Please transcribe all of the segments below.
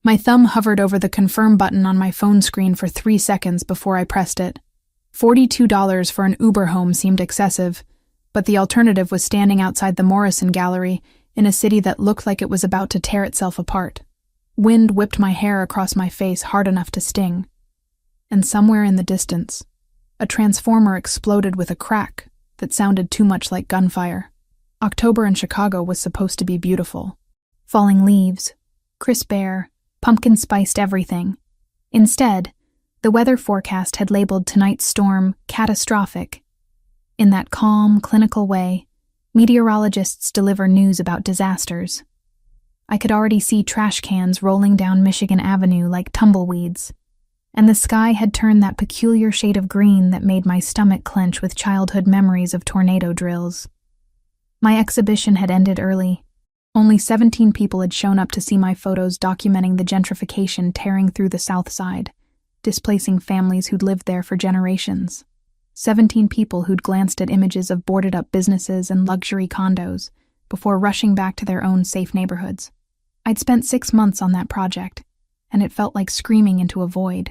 My thumb hovered over the confirm button on my phone screen for 3 seconds before I pressed it. $42 for an Uber home seemed excessive, but the alternative was standing outside the Morrison Gallery in a city that looked like it was about to tear itself apart. Wind whipped my hair across my face hard enough to sting. And somewhere in the distance, a transformer exploded with a crack that sounded too much like gunfire. October in Chicago was supposed to be beautiful. Falling leaves, crisp air, pumpkin-spiced everything. Instead, the weather forecast had labeled tonight's storm catastrophic. In that calm, clinical way, meteorologists deliver news about disasters. I could already see trash cans rolling down Michigan Avenue like tumbleweeds, and the sky had turned that peculiar shade of green that made my stomach clench with childhood memories of tornado drills. My exhibition had ended early. Only 17 people had shown up to see my photos documenting the gentrification tearing through the South Side, displacing families who'd lived there for generations. 17 people who'd glanced at images of boarded-up businesses and luxury condos before rushing back to their own safe neighborhoods. I'd spent 6 months on that project, and it felt like screaming into a void.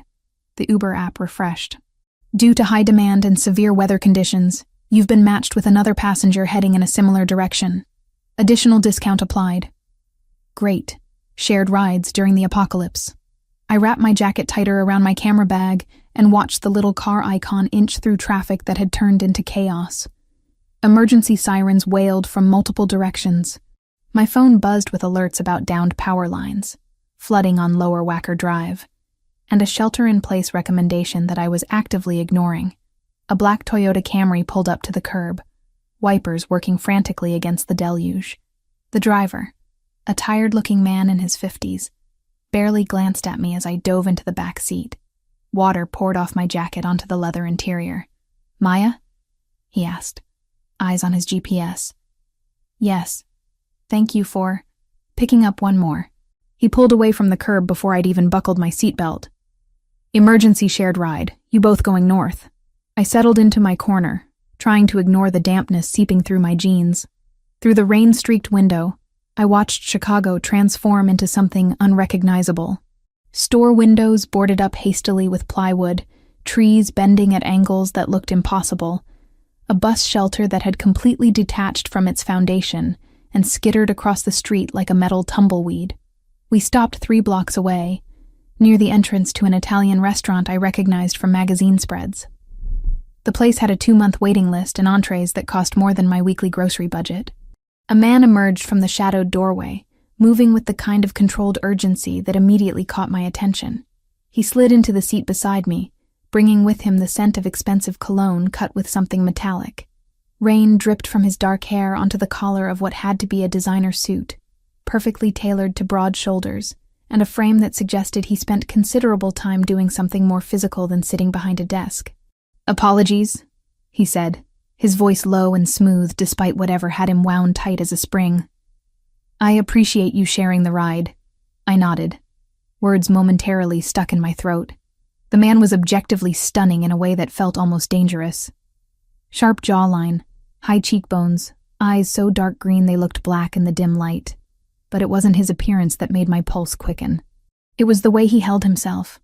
The Uber app refreshed. Due to high demand and severe weather conditions, you've been matched with another passenger heading in a similar direction. Additional discount applied. Great. Shared rides during the apocalypse. I wrapped my jacket tighter around my camera bag and watched the little car icon inch through traffic that had turned into chaos. Emergency sirens wailed from multiple directions. My phone buzzed with alerts about downed power lines, flooding on Lower Wacker Drive, and a shelter-in-place recommendation that I was actively ignoring. A black Toyota Camry pulled up to the curb, wipers working frantically against the deluge. The driver, a tired-looking man in his 50s, barely glanced at me as I dove into the back seat. Water poured off my jacket onto the leather interior. "Maya?" he asked, eyes on his GPS. "Yes. Thank you for picking up one more." He pulled away from the curb before I'd even buckled my seatbelt. "Emergency shared ride. You both going north." I settled into my corner, trying to ignore the dampness seeping through my jeans. Through the rain-streaked window, I watched Chicago transform into something unrecognizable. Store windows boarded up hastily with plywood, trees bending at angles that looked impossible, a bus shelter that had completely detached from its foundation and skittered across the street like a metal tumbleweed. We stopped 3 blocks away, near the entrance to an Italian restaurant I recognized from magazine spreads. The place had a 2-month waiting list and entrees that cost more than my weekly grocery budget. A man emerged from the shadowed doorway, moving with the kind of controlled urgency that immediately caught my attention. He slid into the seat beside me, bringing with him the scent of expensive cologne cut with something metallic. Rain dripped from his dark hair onto the collar of what had to be a designer suit, perfectly tailored to broad shoulders, and a frame that suggested he spent considerable time doing something more physical than sitting behind a desk. "Apologies," he said, his voice low and smooth despite whatever had him wound tight as a spring. "I appreciate you sharing the ride." I nodded, words momentarily stuck in my throat. The man was objectively stunning in a way that felt almost dangerous. Sharp jawline, high cheekbones, eyes so dark green they looked black in the dim light. But it wasn't his appearance that made my pulse quicken. It was the way he held himself,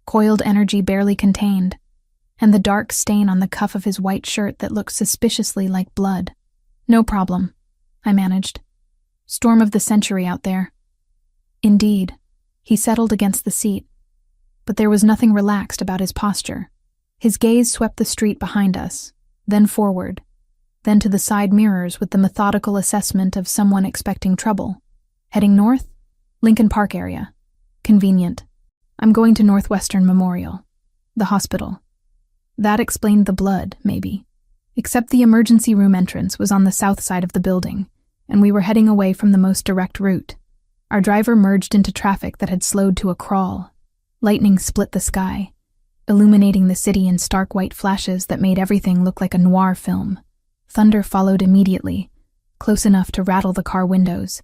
coiled energy barely contained, and the dark stain on the cuff of his white shirt that looked suspiciously like blood. "No problem," I managed. "Storm of the century out there." Indeed, he settled against the seat, but there was nothing relaxed about his posture. His gaze swept the street behind us, then forward, then to the side mirrors with the methodical assessment of someone expecting trouble. "Heading north? Lincoln Park area. Convenient. I'm going to Northwestern Memorial. The hospital." That explained the blood, maybe. Except the emergency room entrance was on the south side of the building, and we were heading away from the most direct route. Our driver merged into traffic that had slowed to a crawl. Lightning split the sky, illuminating the city in stark white flashes that made everything look like a noir film. Thunder followed immediately, close enough to rattle the car windows.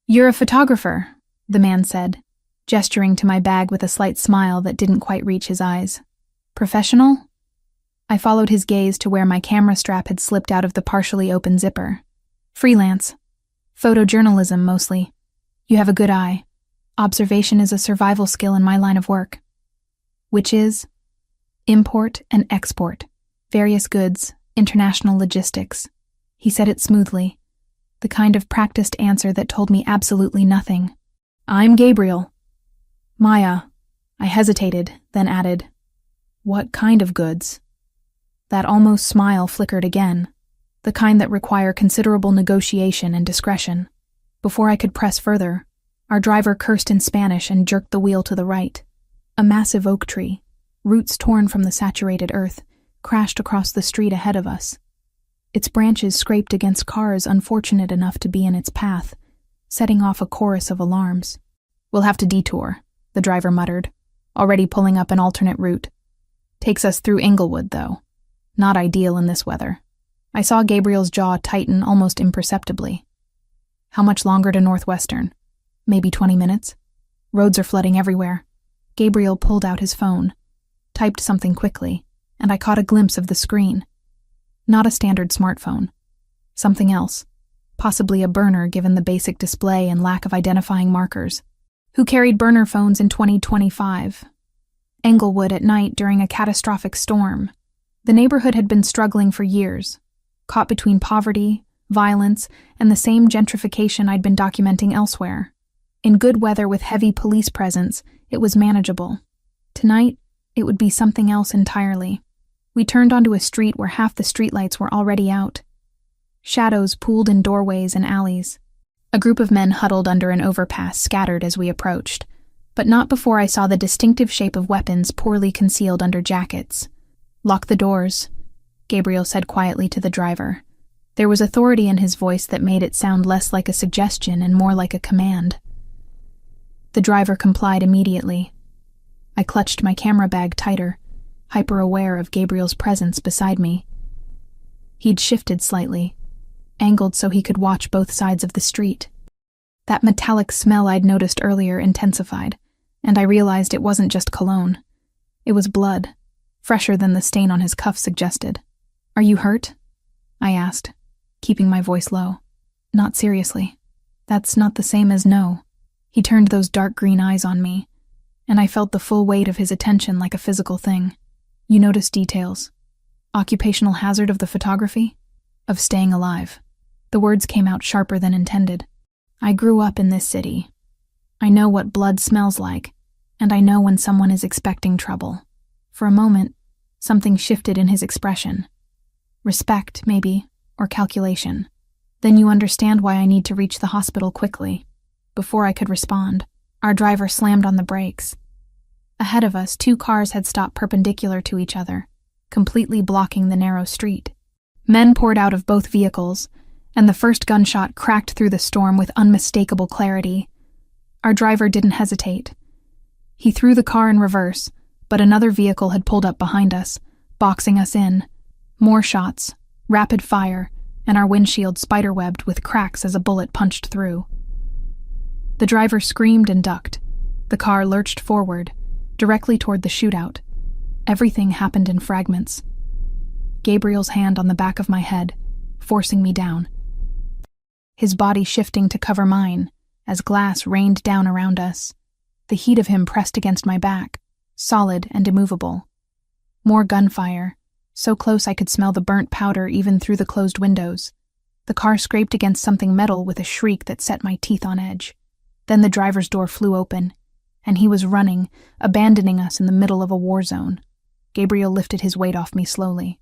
"You're a photographer," the man said, gesturing to my bag with a slight smile that didn't quite reach his eyes. "Professional?" I followed his gaze to where my camera strap had slipped out of the partially open zipper. "Freelance. Photojournalism, mostly. You have a good eye. Observation is a survival skill in my line of work, which is import and export, various goods, international logistics. He said it smoothly, the kind of practiced answer that told me absolutely nothing. I'm Gabriel. Maya. I hesitated, then added, What kind of goods? That almost smile flickered again, the kind that require considerable negotiation and discretion. Before I could press further, our driver cursed in Spanish and jerked the wheel to the right. A massive oak tree, roots torn from the saturated earth, crashed across the street ahead of us. Its branches scraped against cars unfortunate enough to be in its path, setting off a chorus of alarms. We'll have to detour, the driver muttered, already pulling up an alternate route. Takes us through Inglewood, though. Not ideal in this weather. I saw Gabriel's jaw tighten almost imperceptibly. How much longer to Northwestern? Maybe 20 minutes? Roads are flooding everywhere. Gabriel pulled out his phone, typed something quickly, and I caught a glimpse of the screen. Not a standard smartphone. Something else. Possibly a burner given the basic display and lack of identifying markers. Who carried burner phones in 2025? Englewood at night during a catastrophic storm. The neighborhood had been struggling for years, caught between poverty, violence, and the same gentrification I'd been documenting elsewhere. In good weather with heavy police presence, it was manageable. Tonight, it would be something else entirely. We turned onto a street where half the streetlights were already out. Shadows pooled in doorways and alleys. A group of men huddled under an overpass scattered as we approached, but not before I saw the distinctive shape of weapons poorly concealed under jackets. Lock the doors, Gabriel said quietly to the driver. There was authority in his voice that made it sound less like a suggestion and more like a command. The driver complied immediately. I clutched my camera bag tighter, hyper-aware of Gabriel's presence beside me. He'd shifted slightly, angled so he could watch both sides of the street. That metallic smell I'd noticed earlier intensified, and I realized it wasn't just cologne. It was blood, fresher than the stain on his cuff suggested. Are you hurt? I asked, keeping my voice low. Not seriously. That's not the same as no. He turned those dark green eyes on me, and I felt the full weight of his attention like a physical thing. You noticed details. Occupational hazard of the photography? Of staying alive. The words came out sharper than intended. I grew up in this city. I know what blood smells like, and I know when someone is expecting trouble. For a moment, something shifted in his expression. Respect, maybe, or calculation. Then you understand why I need to reach the hospital quickly. Before I could respond, our driver slammed on the brakes. Ahead of us, 2 cars had stopped perpendicular to each other, completely blocking the narrow street. Men poured out of both vehicles, and the first gunshot cracked through the storm with unmistakable clarity. Our driver didn't hesitate. He threw the car in reverse, but another vehicle had pulled up behind us, boxing us in. More shots, rapid fire, and our windshield spiderwebbed with cracks as a bullet punched through. The driver screamed and ducked. The car lurched forward, directly toward the shootout. Everything happened in fragments. Gabriel's hand on the back of my head, forcing me down. His body shifting to cover mine, as glass rained down around us. The heat of him pressed against my back, solid and immovable. More gunfire, so close I could smell the burnt powder even through the closed windows. The car scraped against something metal with a shriek that set my teeth on edge. Then the driver's door flew open, and he was running, abandoning us in the middle of a war zone. Gabriel lifted his weight off me slowly.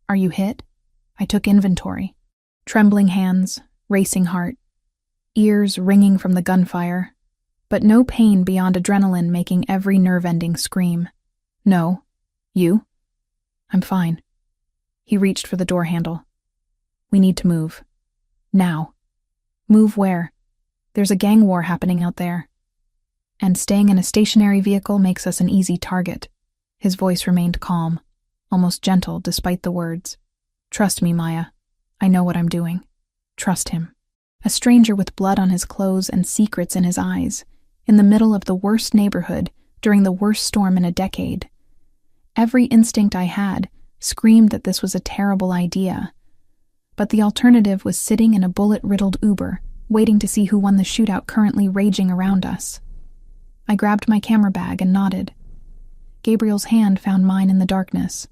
Are you hit? I took inventory. Trembling hands, racing heart, ears ringing from the gunfire, but no pain beyond adrenaline making every nerve-ending scream. No. You? I'm fine. He reached for the door handle. We need to move. Now. Move where? There's a gang war happening out there. And staying in a stationary vehicle makes us an easy target. His voice remained calm, almost gentle despite the words. Trust me, Maya. I know what I'm doing. Trust him. A stranger with blood on his clothes and secrets in his eyes, in the middle of the worst neighborhood during the worst storm in a decade. Every instinct I had screamed that this was a terrible idea. But the alternative was sitting in a bullet-riddled Uber, waiting to see who won the shootout currently raging around us. I grabbed my camera bag and nodded. Gabriel's hand found mine in the darkness,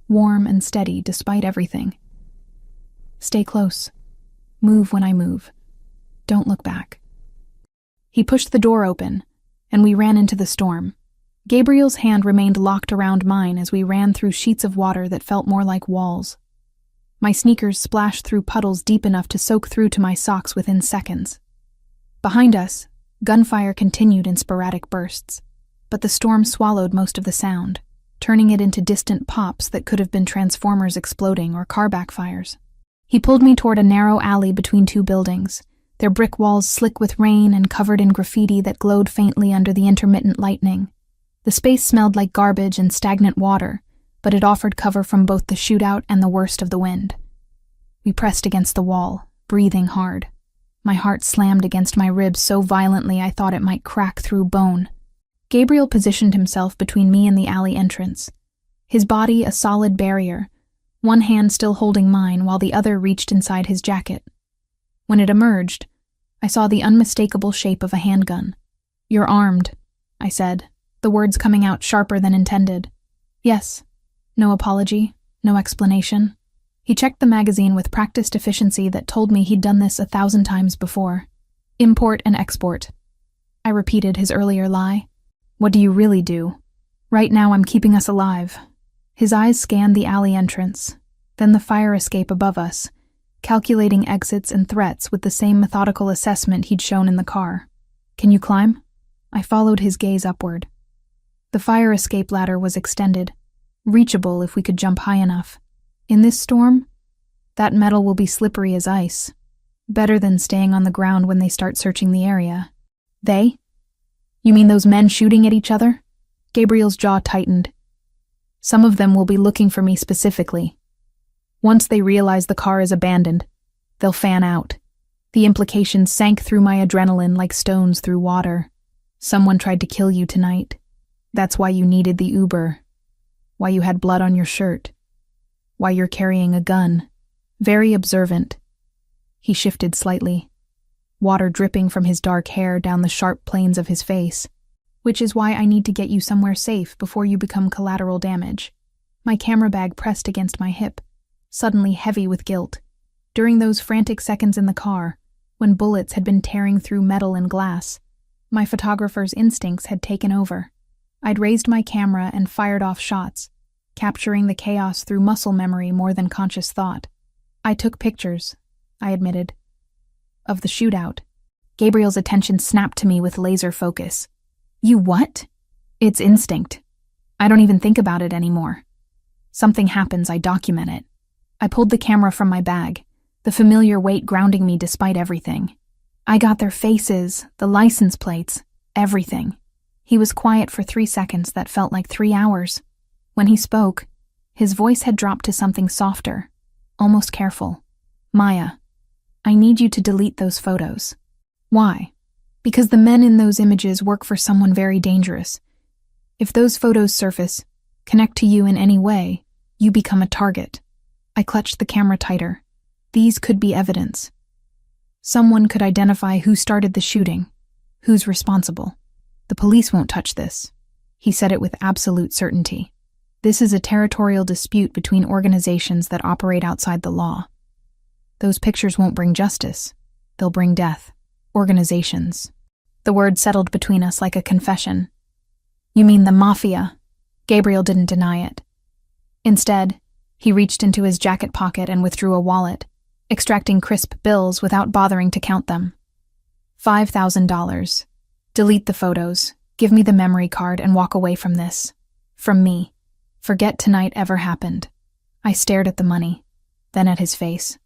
warm and steady despite everything. Stay close. Move when I move. Don't look back. He pushed the door open, and we ran into the storm. Gabriel's hand remained locked around mine as we ran through sheets of water that felt more like walls. My sneakers splashed through puddles deep enough to soak through to my socks within seconds. Behind us, gunfire continued in sporadic bursts, but the storm swallowed most of the sound, turning it into distant pops that could have been transformers exploding or car backfires. He pulled me toward a narrow alley between two buildings, their brick walls slick with rain and covered in graffiti that glowed faintly under the intermittent lightning. The space smelled like garbage and stagnant water, but it offered cover from both the shootout and the worst of the wind. We pressed against the wall, breathing hard. My heart slammed against my ribs so violently I thought it might crack through bone. Gabriel positioned himself between me and the alley entrance, his body a solid barrier, one hand still holding mine while the other reached inside his jacket. When it emerged, I saw the unmistakable shape of a handgun. "You're armed," I said, the words coming out sharper than intended. "Yes." No apology, no explanation. He checked the magazine with practiced efficiency that told me he'd done this 1,000 times before. "Import and export." I repeated his earlier lie. "What do you really do?" "Right now I'm keeping us alive." His eyes scanned the alley entrance, then the fire escape above us, calculating exits and threats with the same methodical assessment he'd shown in the car. "Can you climb?" I followed his gaze upward. The fire escape ladder was extended, reachable if we could jump high enough. In this storm, that metal will be slippery as ice. Better than staying on the ground when they start searching the area. "They? You mean those men shooting at each other?" Gabriel's jaw tightened. "Some of them will be looking for me specifically. Once they realize the car is abandoned, they'll fan out." The implications sank through my adrenaline like stones through water. "Someone tried to kill you tonight. That's why you needed the Uber. Why you had blood on your shirt. Why you're carrying a gun. Very observant." He shifted slightly, water dripping from his dark hair down the sharp planes of his face. "Which is why I need to get you somewhere safe before you become collateral damage." My camera bag pressed against my hip, suddenly heavy with guilt. During those frantic seconds in the car, when bullets had been tearing through metal and glass, my photographer's instincts had taken over. I'd raised my camera and fired off shots, capturing the chaos through muscle memory more than conscious thought. "I took pictures," I admitted, "of the shootout." Gabriel's attention snapped to me with laser focus. "You what?" "It's instinct. I don't even think about it anymore. Something happens, I document it." I pulled the camera from my bag, the familiar weight grounding me despite everything. "I got their faces, the license plates, everything." He was quiet for 3 seconds that felt like 3 hours. When he spoke, his voice had dropped to something softer, almost careful. "Maya, I need you to delete those photos." "Why?" "Because the men in those images work for someone very dangerous. If those photos surface, connect to you in any way, you become a target." I clutched the camera tighter. These could be evidence. Someone could identify who started the shooting, who's responsible. "The police won't touch this." He said it with absolute certainty. "This is a territorial dispute between organizations that operate outside the law. Those pictures won't bring justice. They'll bring death. Organizations." The word settled between us like a confession. "You mean the Mafia?" Gabriel didn't deny it. Instead, he reached into his jacket pocket and withdrew a wallet, extracting crisp bills without bothering to count them. $5,000. Delete the photos, give me the memory card, and walk away from this. From me. Forget tonight ever happened. I stared at the money, then at his face.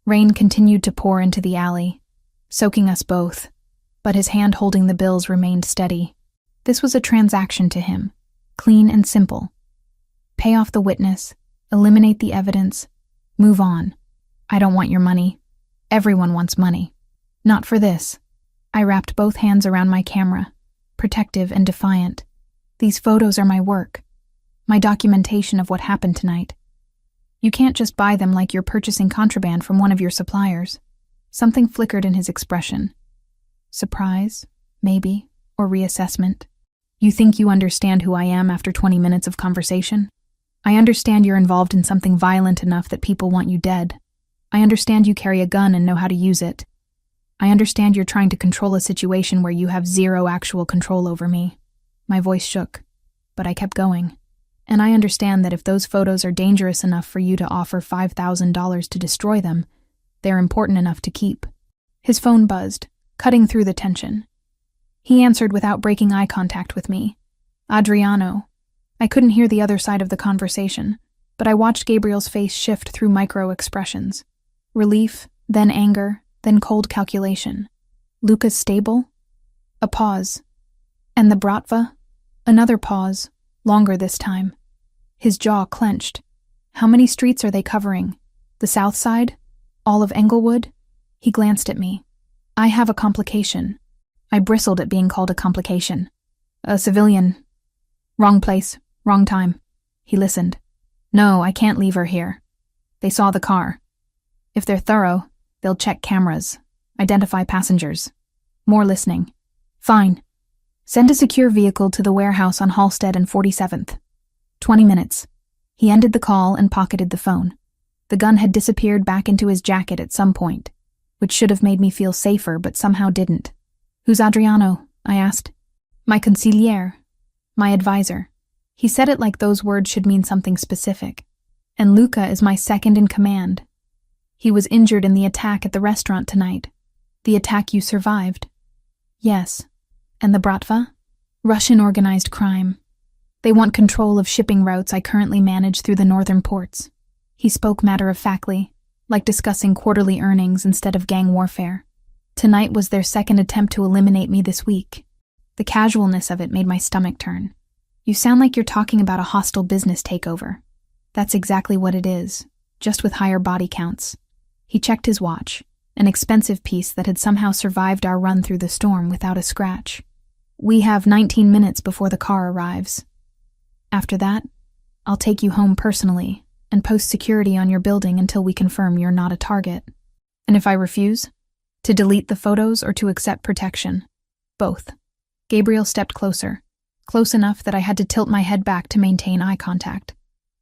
Rain continued to pour into the alley, soaking us both, but his hand holding the bills remained steady. This was a transaction to him, clean and simple. Pay off the witness, eliminate the evidence, move on. I don't want your money. Everyone wants money. Not for this. I wrapped both hands around my camera, protective and defiant. These photos are my work, my documentation of what happened tonight. You can't just buy them like you're purchasing contraband from one of your suppliers. Something flickered in his expression. Surprise, maybe, or reassessment. You think you understand who I am after 20 minutes of conversation? I understand you're involved in something violent enough that people want you dead. I understand you carry a gun and know how to use it. I understand you're trying to control a situation where you have zero actual control over me. My voice shook, but I kept going. And I understand that if those photos are dangerous enough for you to offer $5,000 to destroy them, they're important enough to keep. His phone buzzed, cutting through the tension. He answered without breaking eye contact with me. Adriano. I couldn't hear the other side of the conversation, but I watched Gabriel's face shift through micro-expressions. Relief, then anger, then cold calculation. Luca's stable? A pause. And the Bratva? Another pause, longer this time. His jaw clenched. How many streets are they covering? The south side? All of Englewood? He glanced at me. I have a complication. I bristled at being called a complication. A civilian. Wrong place, wrong time. He listened. No, I can't leave her here. They saw the car. If they're thorough, they'll check cameras, identify passengers. More listening. Fine. Send a secure vehicle to the warehouse on Halstead and 47th. 20 minutes. He ended the call and pocketed the phone. The gun had disappeared back into his jacket at some point, which should have made me feel safer but somehow didn't. Who's Adriano? I asked. My consigliere. My advisor. He said it like those words should mean something specific. And Luca is my second in command. He was injured in the attack at the restaurant tonight. The attack you survived. Yes. And the Bratva? Russian organized crime. They want control of shipping routes I currently manage through the northern ports. He spoke matter-of-factly, like discussing quarterly earnings instead of gang warfare. Tonight was their second attempt to eliminate me this week. The casualness of it made my stomach turn. You sound like you're talking about a hostile business takeover. That's exactly what it is, just with higher body counts. He checked his watch, an expensive piece that had somehow survived our run through the storm without a scratch. We have 19 minutes before the car arrives. After that, I'll take you home personally and post security on your building until we confirm you're not a target. And if I refuse? To delete the photos or to accept protection? Both. Gabriel stepped closer, close enough that I had to tilt my head back to maintain eye contact.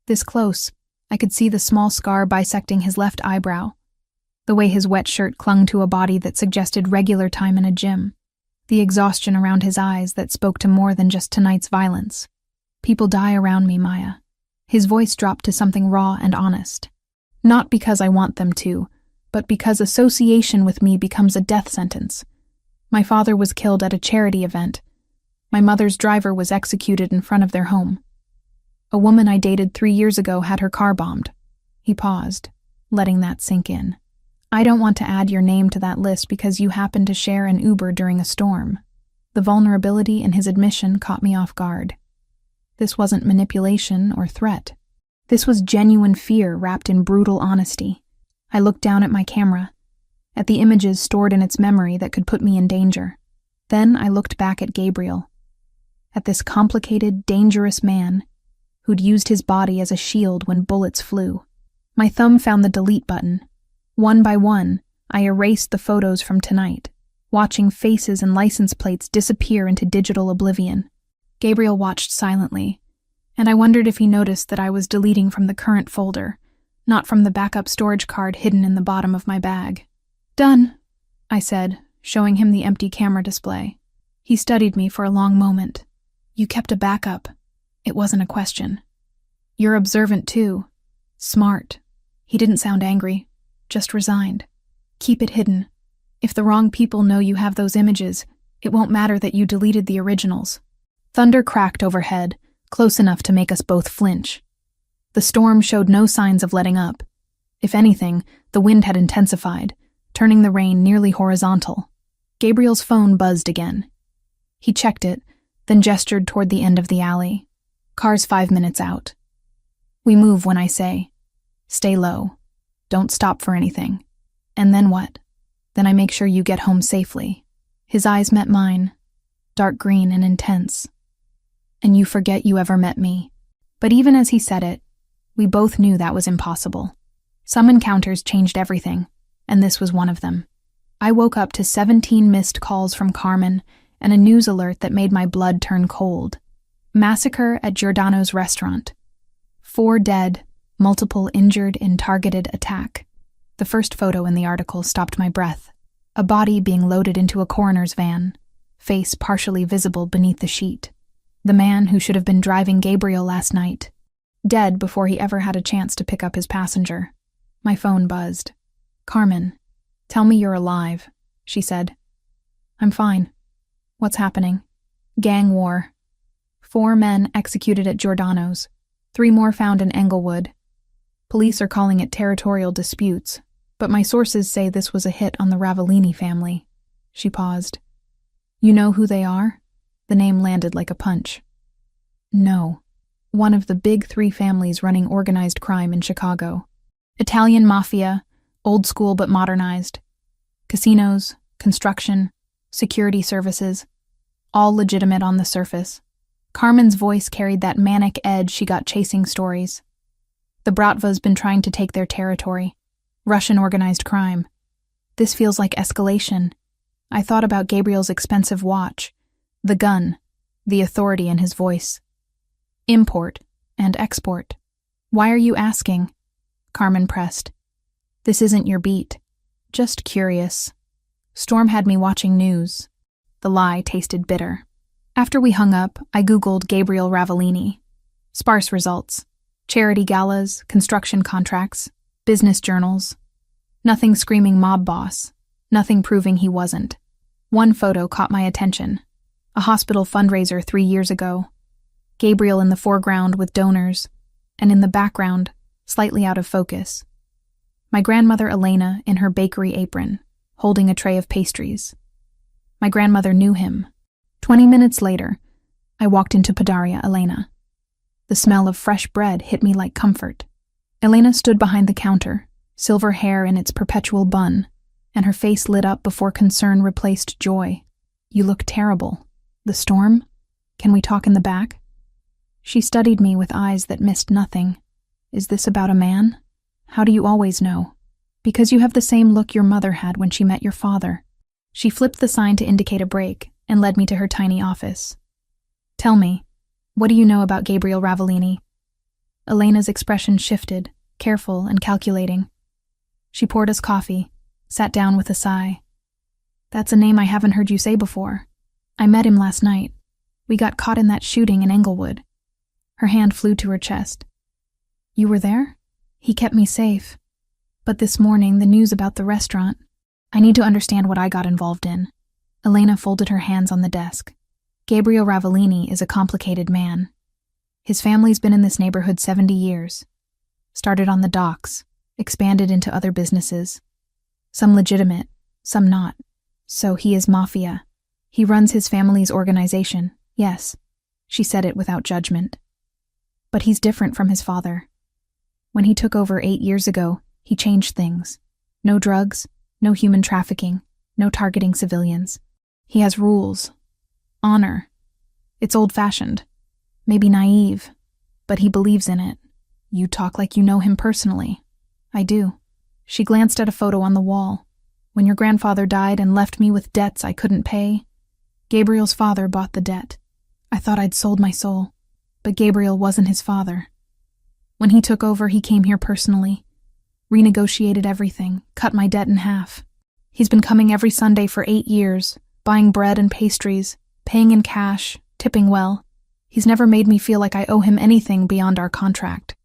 This close, I could see the small scar bisecting his left eyebrow, the way his wet shirt clung to a body that suggested regular time in a gym, the exhaustion around his eyes that spoke to more than just tonight's violence. People die around me, Maya. His voice dropped to something raw and honest. Not because I want them to, but because association with me becomes a death sentence. My father was killed at a charity event. My mother's driver was executed in front of their home. A woman I dated 3 years ago had her car bombed. He paused, letting that sink in. I don't want to add your name to that list because you happened to share an Uber during a storm. The vulnerability in his admission caught me off guard. This wasn't manipulation or threat. This was genuine fear wrapped in brutal honesty. I looked down at my camera, at the images stored in its memory that could put me in danger. Then I looked back at Gabriel, at this complicated, dangerous man who'd used his body as a shield when bullets flew. My thumb found the delete button. One by one, I erased the photos from tonight, watching faces and license plates disappear into digital oblivion. Gabriel watched silently, and I wondered if he noticed that I was deleting from the current folder, not from the backup storage card hidden in the bottom of my bag. Done, I said, showing him the empty camera display. He studied me for a long moment. You kept a backup. It wasn't a question. You're observant too. Smart. He didn't sound angry, just resigned. Keep it hidden. If the wrong people know you have those images, it won't matter that you deleted the originals. Thunder cracked overhead, close enough to make us both flinch. The storm showed no signs of letting up. If anything, the wind had intensified, turning the rain nearly horizontal. Gabriel's phone buzzed again. He checked it, then gestured toward the end of the alley. Car's 5 minutes out. We move when I say. Stay low. Don't stop for anything. And then what? Then I make sure you get home safely. His eyes met mine, dark green and intense. And you forget you ever met me. But even as he said it, we both knew that was impossible. Some encounters changed everything, and this was one of them. I woke up to 17 missed calls from Carmen and a news alert that made my blood turn cold. Massacre at Giordano's restaurant. 4 dead, multiple injured in targeted attack. The first photo in the article stopped my breath. A body being loaded into a coroner's van, face partially visible beneath the sheet. The man who should have been driving Gabriel last night. Dead before he ever had a chance to pick up his passenger. My phone buzzed. "Carmen, tell me you're alive," she said. "I'm fine. What's happening?" "Gang war. 4 men executed at Giordano's. 3 more found in Englewood. Police are calling it territorial disputes, but my sources say this was a hit on the Ravellini family." She paused. "You know who they are?" The name landed like a punch. "No. One of the big 3 families running organized crime in Chicago. Italian mafia, old school but modernized. Casinos, construction, security services, all legitimate on the surface." Carmen's voice carried that manic edge she got chasing stories. "The Bratva's been trying to take their territory. Russian organized crime. This feels like escalation." I thought about Gabriel's expensive watch, the gun, the authority in his voice. "Import and export. Why are you asking?" Carmen pressed. "This isn't your beat. Just curious." Storm had me watching news. The lie tasted bitter. After we hung up, I Googled Gabriel Ravellini. Sparse results. Charity galas, construction contracts, business journals. Nothing screaming mob boss. Nothing proving he wasn't. One photo caught my attention. A hospital fundraiser 3 years ago. Gabriel in the foreground with donors, and in the background, slightly out of focus, my grandmother Elena in her bakery apron, holding a tray of pastries. My grandmother knew him. 20 minutes later, I walked into Padaria Elena. The smell of fresh bread hit me like comfort. Elena stood behind the counter, silver hair in its perpetual bun, and her face lit up before concern replaced joy. "You look terrible. The storm? Can we talk in the back?" She studied me with eyes that missed nothing. "Is this about a man? How do you always know?" "Because you have the same look your mother had when she met your father." She flipped the sign to indicate a break and led me to her tiny office. "Tell me, what do you know about Gabriel Ravellini?" Elena's expression shifted, careful and calculating. She poured us coffee, sat down with a sigh. "That's a name I haven't heard you say before. I met him last night. We got caught in that shooting in Englewood." Her hand flew to her chest. "You were there? He kept me safe. But this morning, the news about the restaurant. I need to understand what I got involved in." Elena folded her hands on the desk. "Gabriel Ravellini is a complicated man. His family's been in this neighborhood 70 years. Started on the docks, expanded into other businesses. Some legitimate, some not. So he is Mafia. He runs his family's organization, yes." She said it without judgment. "But he's different from his father. When he took over 8 years ago, he changed things. No drugs, no human trafficking, no targeting civilians. He has rules. Honor. It's old-fashioned. Maybe naive, but he believes in it. You talk like you know him personally." "I do." She glanced at a photo on the wall. "When your grandfather died and left me with debts I couldn't pay, Gabriel's father bought the debt. I thought I'd sold my soul, but Gabriel wasn't his father. When he took over, he came here personally, renegotiated everything, cut my debt in half. He's been coming every Sunday for 8 years, buying bread and pastries, paying in cash, tipping well. He's never made me feel like I owe him anything beyond our contract.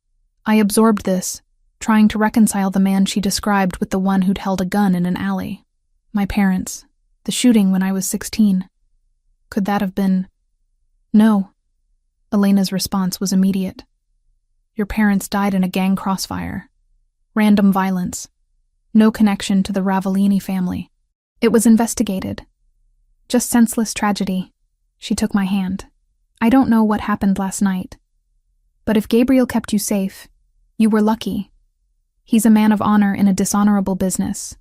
I absorbed this, trying to reconcile the man she described with the one who'd held a gun in an alley. My parents, the shooting when I was 16. Could that have been—" "No." Elena's response was immediate. "Your parents died in a gang crossfire. Random violence. No connection to the Ravellini family. It was investigated. Just senseless tragedy." She took my hand. "I don't know what happened last night. But if Gabriel kept you safe, you were lucky. He's a man of honor in a dishonorable business,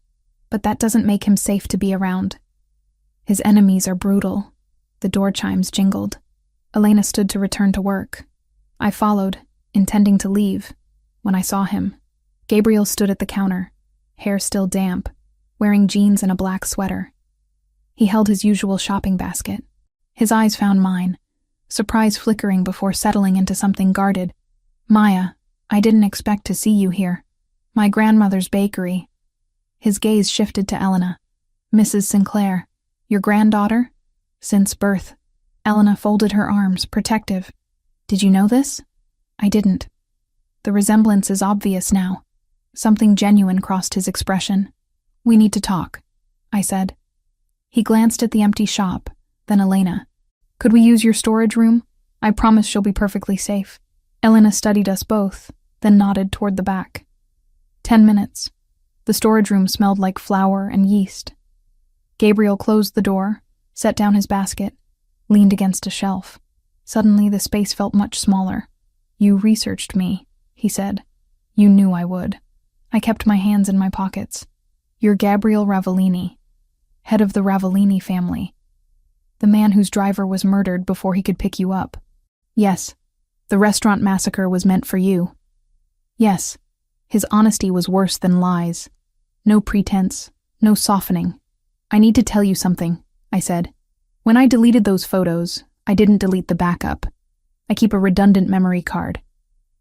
but that doesn't make him safe to be around. His enemies are brutal." The door chimes jingled. Elena stood to return to work. I followed, intending to leave, when I saw him. Gabriel stood at the counter, hair still damp, wearing jeans and a black sweater. He held his usual shopping basket. His eyes found mine, surprise flickering before settling into something guarded. "Maya, I didn't expect to see you here. My grandmother's bakery." His gaze shifted to Elena. "Mrs. Sinclair, your granddaughter?" "Since birth." Elena folded her arms, protective. "Did you know this?" "I didn't." The resemblance is obvious now. Something genuine crossed his expression. "We need to talk," I said. He glanced at the empty shop, then Elena. "Could we use your storage room? I promise she'll be perfectly safe." Elena studied us both, then nodded toward the back. 10 minutes. The storage room smelled like flour and yeast. Gabriel closed the door, set down his basket, leaned against a shelf. Suddenly the space felt much smaller. "You researched me," he said. "You knew I would." I kept my hands in my pockets. "You're Gabriel Ravellini, head of the Ravellini family. The man whose driver was murdered before he could pick you up." "Yes. The restaurant massacre was meant for you." "Yes." His honesty was worse than lies. No pretense, no softening. "I need to tell you something," I said. "When I deleted those photos, I didn't delete the backup. I keep a redundant memory card.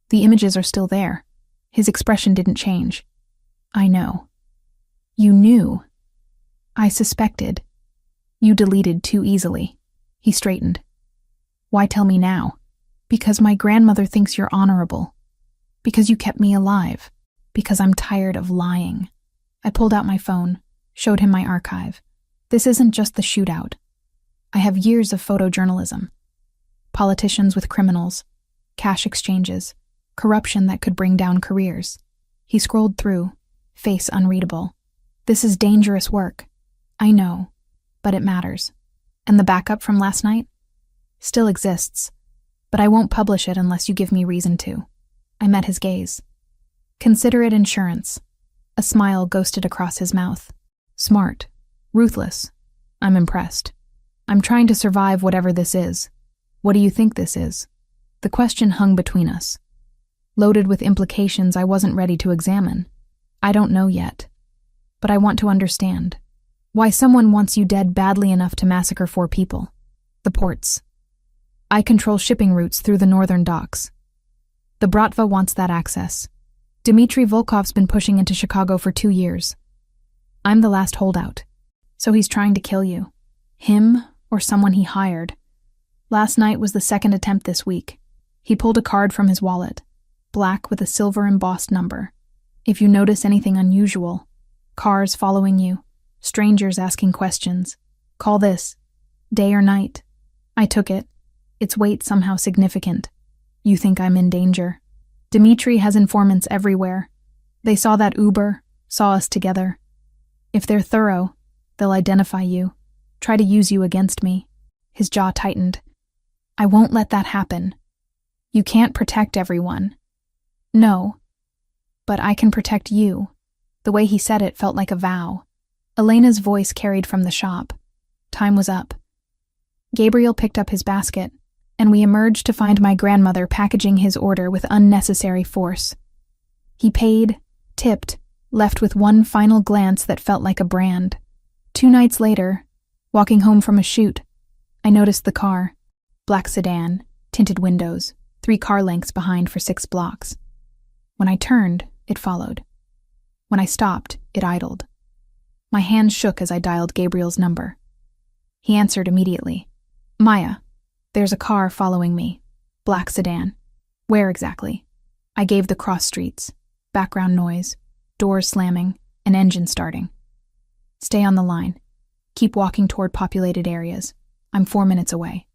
The images are still there." His expression didn't change. "I know." "You knew." "I suspected. You deleted too easily." He straightened. "Why tell me now?" "Because my grandmother thinks you're honorable. Because you kept me alive. Because I'm tired of lying." I pulled out my phone, showed him my archive. "This isn't just the shootout. I have years of photojournalism. Politicians with criminals, cash exchanges, corruption that could bring down careers." He scrolled through, face unreadable. "This is dangerous work. I know, but it matters. And the backup from last night? Still exists, but I won't publish it unless you give me reason to." I met his gaze. "Consider it insurance." A smile ghosted across his mouth. "Smart. Ruthless. I'm impressed. I'm trying to survive whatever this is. What do you think this is?" The question hung between us, loaded with implications I wasn't ready to examine. "I don't know yet, but I want to understand. Why someone wants you dead badly enough to massacre 4 people. The ports. I control shipping routes through the northern docks. The Bratva wants that access. Dmitry Volkov's been pushing into Chicago for 2 years. I'm the last holdout. So he's trying to kill you. Him or someone he hired. Last night was the 2nd attempt this week. He pulled a card from his wallet, black with a silver embossed number. If you notice anything unusual, cars following you, strangers asking questions, call this, day or night." I took it. Its weight somehow significant. "You think I'm in danger?" "Dmitry has informants everywhere. They saw that Uber, saw us together. If they're thorough, they'll identify you, try to use you against me." His jaw tightened. "I won't let that happen. You can't protect everyone." "No, but I can protect you." The way he said it felt like a vow. Elena's voice carried from the shop. Time was up. Gabriel picked up his basket, and we emerged to find my grandmother packaging his order with unnecessary force. He paid, tipped, left with one final glance that felt like a brand. 2 nights later, walking home from a shoot, I noticed the car. Black sedan, tinted windows, 3 car lengths behind for 6 blocks. When I turned, it followed. When I stopped, it idled. My hands shook as I dialed Gabriel's number. He answered immediately. "Maya, there's a car following me. Black sedan." "Where exactly?" I gave the cross streets. Background noise, doors slamming, an engine starting. "Stay on the line. Keep walking toward populated areas. I'm 4 minutes away."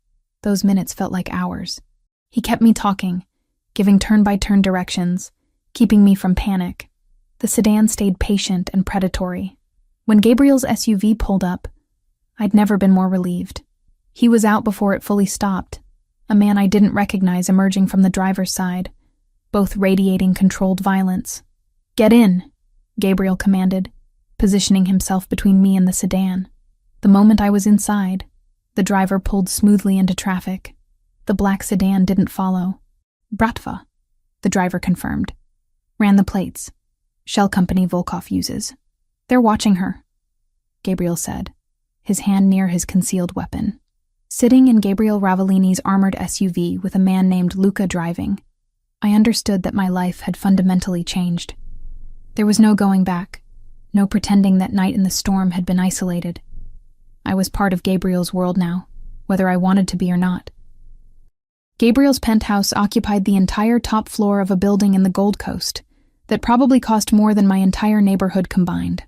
Those minutes felt like hours. He kept me talking, giving turn-by-turn directions, keeping me from panic. The sedan stayed patient and predatory. When Gabriel's SUV pulled up, I'd never been more relieved. He was out before it fully stopped, a man I didn't recognize emerging from the driver's side, both radiating controlled violence. "Get in," Gabriel commanded, positioning himself between me and the sedan. The moment I was inside, the driver pulled smoothly into traffic. The black sedan didn't follow. "Bratva," the driver confirmed. "Ran the plates. Shell company Volkov uses. They're watching her," Gabriel said. his hand near his concealed weapon. Sitting in Gabriel Ravellini's armored SUV with a man named Luca driving, I understood that my life had fundamentally changed. There was no going back, no pretending that night in the storm had been isolated. I was part of Gabriel's world now, whether I wanted to be or not. Gabriel's penthouse occupied the entire top floor of a building in the Gold Coast that probably cost more than my entire neighborhood combined.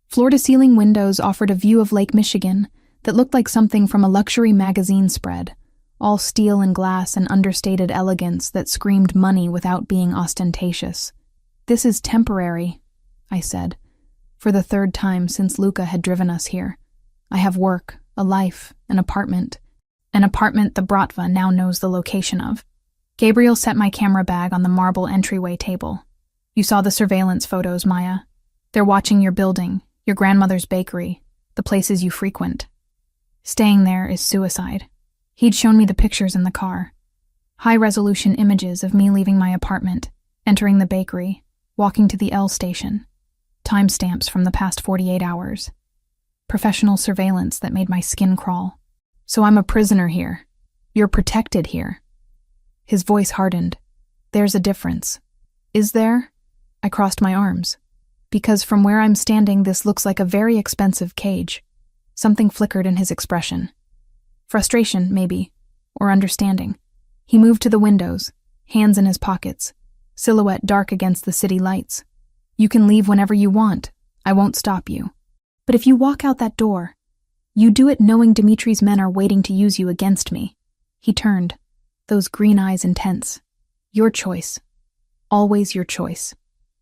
Floor-to-ceiling windows offered a view of Lake Michigan that looked like something from a luxury magazine spread, all steel and glass and understated elegance that screamed money without being ostentatious. "This is temporary," I said, for the third time since Luca had driven us here. "I have work, a life, an apartment the Bratva now knows the location of." Gabriel set my camera bag on the marble entryway table. "You saw the surveillance photos, Maya. They're watching your building, your grandmother's bakery, the places you frequent. Staying there is suicide." He'd shown me the pictures in the car. High-resolution images of me leaving my apartment, entering the bakery, walking to the L station. Timestamps from the past 48 hours. Professional surveillance that made my skin crawl. "So I'm a prisoner here. You're protected here." His voice hardened. "There's a difference." "Is there?" I crossed my arms. "Because from where I'm standing, this looks like a very expensive cage." Something flickered in his expression. Frustration, maybe, or understanding. He moved to the windows, hands in his pockets, silhouette dark against the city lights. "You can leave whenever you want. I won't stop you. But if you walk out that door, you do it knowing Dimitri's men are waiting to use you against me." He turned, those green eyes intense. "Your choice. Always your choice."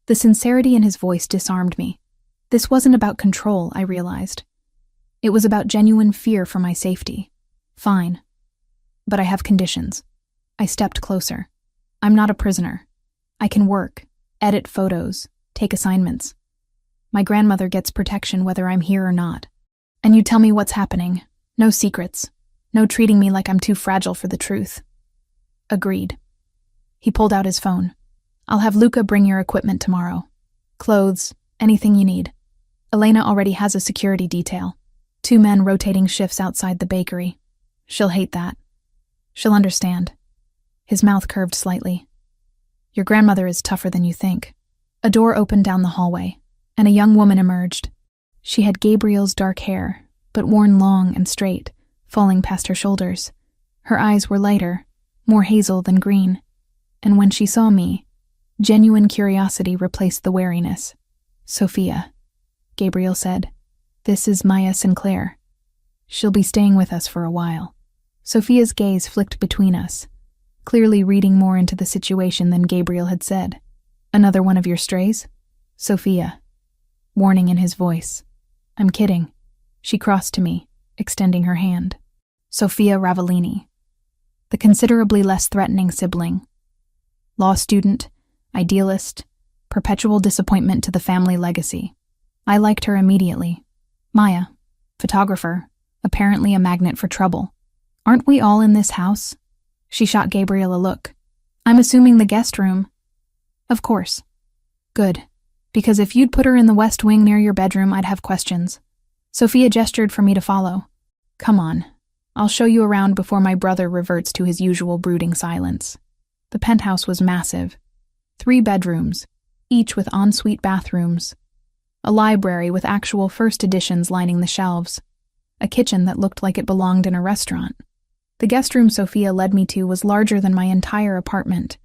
The sincerity in his voice disarmed me. This wasn't about control, I realized. It was about genuine fear for my safety. "Fine. But I have conditions." I stepped closer. "I'm not a prisoner. I can work, edit photos, take assignments. My grandmother gets protection whether I'm here or not. And you tell me what's happening. No secrets. No treating me like I'm too fragile for the truth." Agreed. He pulled out his phone. "I'll have Luca bring your equipment tomorrow. Clothes, anything you need. Elena already has a security detail. 2 men rotating shifts outside the bakery. She'll hate that. She'll understand." His mouth curved slightly. "Your grandmother is tougher than you think." A door opened down the hallway, and a young woman emerged. She had Gabriel's dark hair, but worn long and straight, falling past her shoulders. Her eyes were lighter, more hazel than green, and when she saw me, genuine curiosity replaced the wariness. "Sophia," Gabriel said. "This is Maya Sinclair. She'll be staying with us for a while." Sophia's gaze flicked between us, clearly reading more into the situation than Gabriel had said. "Another one of your strays?" "Sophia." Warning in his voice. "I'm kidding." She crossed to me, extending her hand. Sophia Ravellini. The considerably less threatening sibling. Law student, idealist, perpetual disappointment to the family legacy. I liked her immediately. Maya, photographer, apparently a magnet for trouble. "Aren't we all in this house?" She shot Gabriel a look. "I'm assuming the guest room." "Of course." "Good. Because if you'd put her in the west wing near your bedroom, I'd have questions." Sophia gestured for me to follow. "Come on. I'll show you around before my brother reverts to his usual brooding silence." The penthouse was massive. 3 bedrooms, each with ensuite bathrooms. A library with actual first editions lining the shelves. A kitchen that looked like it belonged in a restaurant. The guest room Sophia led me to was larger than my entire apartment,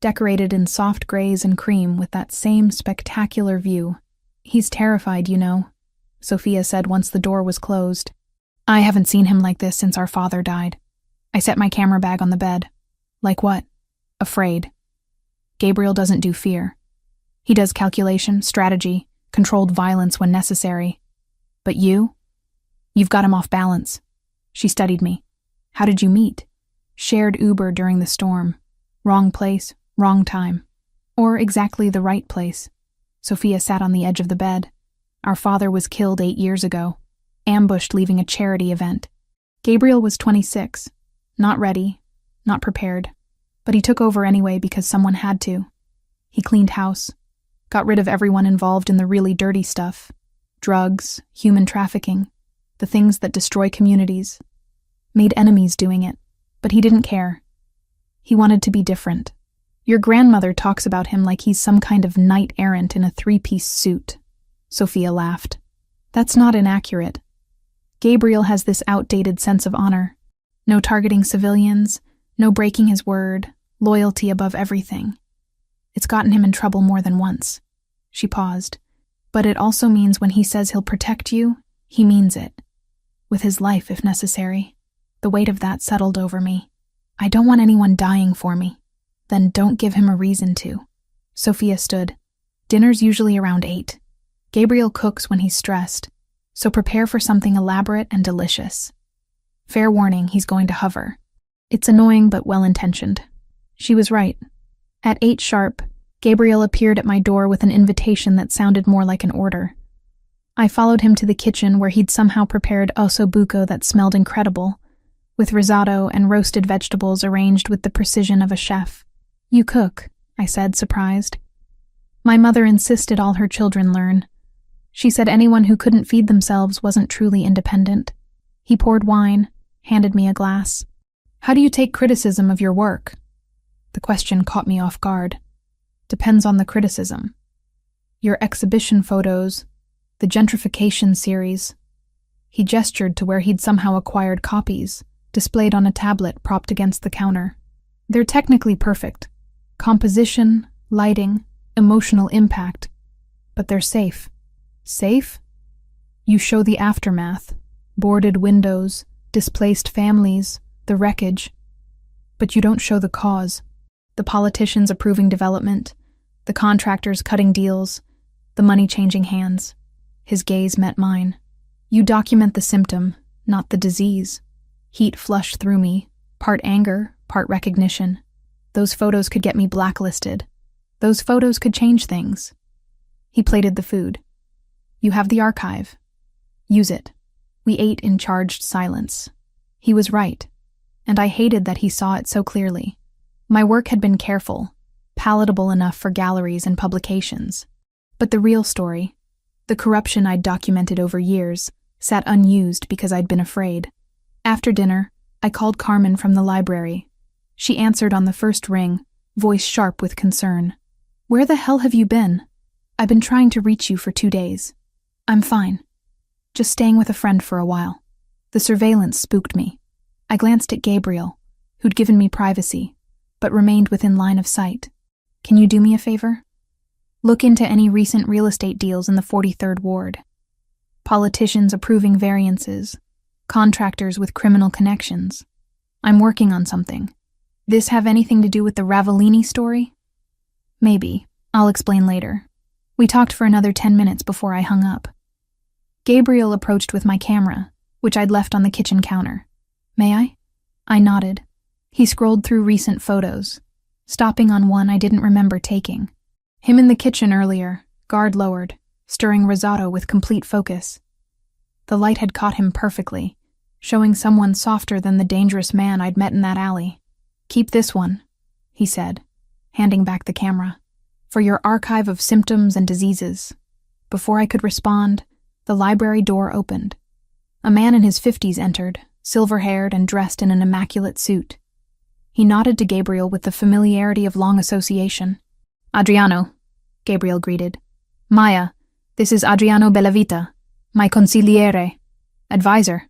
decorated in soft grays and cream with that same spectacular view. "He's terrified, you know," Sophia said once the door was closed. "I haven't seen him like this since our father died." I set my camera bag on the bed. "Like what?" "Afraid. Gabriel doesn't do fear. He does calculation, strategy, controlled violence when necessary. But you? You've got him off balance." She studied me. "How did you meet?" "Shared Uber during the storm. Wrong place, wrong time. Or exactly the right place." Sophia sat on the edge of the bed. "Our father was killed 8 years ago, ambushed leaving a charity event. Gabriel was 26, not ready, not prepared, but he took over anyway because someone had to. He cleaned house, got rid of everyone involved in the really dirty stuff, drugs, human trafficking, the things that destroy communities. Made enemies doing it, but he didn't care. He wanted to be different. Your grandmother talks about him like he's some kind of knight-errant in a three-piece suit. Sophia laughed. That's not inaccurate. Gabriel has this outdated sense of honor. No targeting civilians, no breaking his word, loyalty above everything. It's gotten him in trouble more than once. She paused. But it also means when he says he'll protect you, he means it. With his life, if necessary. The weight of that settled over me. I don't want anyone dying for me. Then don't give him a reason to. Sophia stood. Dinner's usually around 8. Gabriel cooks when he's stressed, so prepare for something elaborate and delicious. Fair warning, he's going to hover. It's annoying but well-intentioned. She was right. At 8 sharp, Gabriel appeared at my door with an invitation that sounded more like an order. I followed him to the kitchen where he'd somehow prepared osso buco that smelled incredible, with risotto and roasted vegetables arranged with the precision of a chef. You cook, I said, surprised. My mother insisted all her children learn. She said anyone who couldn't feed themselves wasn't truly independent. He poured wine, handed me a glass. How do you take criticism of your work? The question caught me off guard. Depends on the criticism. Your exhibition photos, the gentrification series. He gestured to where he'd somehow acquired copies, displayed on a tablet propped against the counter. They're technically perfect. Composition, lighting, emotional impact. But they're safe. Safe? You show the aftermath. Boarded windows, displaced families, the wreckage. But you don't show the cause. The politicians approving development, the contractors cutting deals, the money changing hands. His gaze met mine. You document the symptom, not the disease. Heat flushed through me, part anger, part recognition. Those photos could get me blacklisted. Those photos could change things. He plated the food. You have the archive. Use it. We ate in charged silence. He was right, and I hated that he saw it so clearly. My work had been careful, palatable enough for galleries and publications. But the real story, the corruption I'd documented over years, sat unused because I'd been afraid. After dinner, I called Carmen from the library. She answered on the first ring, voice sharp with concern. Where the hell have you been? I've been trying to reach you for 2 days. I'm fine. Just staying with a friend for a while. The surveillance spooked me. I glanced at Gabriel, who'd given me privacy, but remained within line of sight. Can you do me a favor? Look into any recent real estate deals in the 43rd Ward. Politicians approving variances. Contractors with criminal connections. I'm working on something. This have anything to do with the Ravellini story? Maybe. I'll explain later. We talked for another 10 minutes before I hung up. Gabriel approached with my camera, which I'd left on the kitchen counter. May I? I nodded. He scrolled through recent photos, stopping on one I didn't remember taking. Him in the kitchen earlier, guard lowered, stirring risotto with complete focus. The light had caught him perfectly, showing someone softer than the dangerous man I'd met in that alley. Keep this one, he said, handing back the camera, for your archive of symptoms and diseases. Before I could respond, the library door opened. A man in his 50s entered, silver-haired and dressed in an immaculate suit. He nodded to Gabriel with the familiarity of long association. Adriano, Gabriel greeted. Maya, this is Adriano Bellavita, my consigliere. Advisor,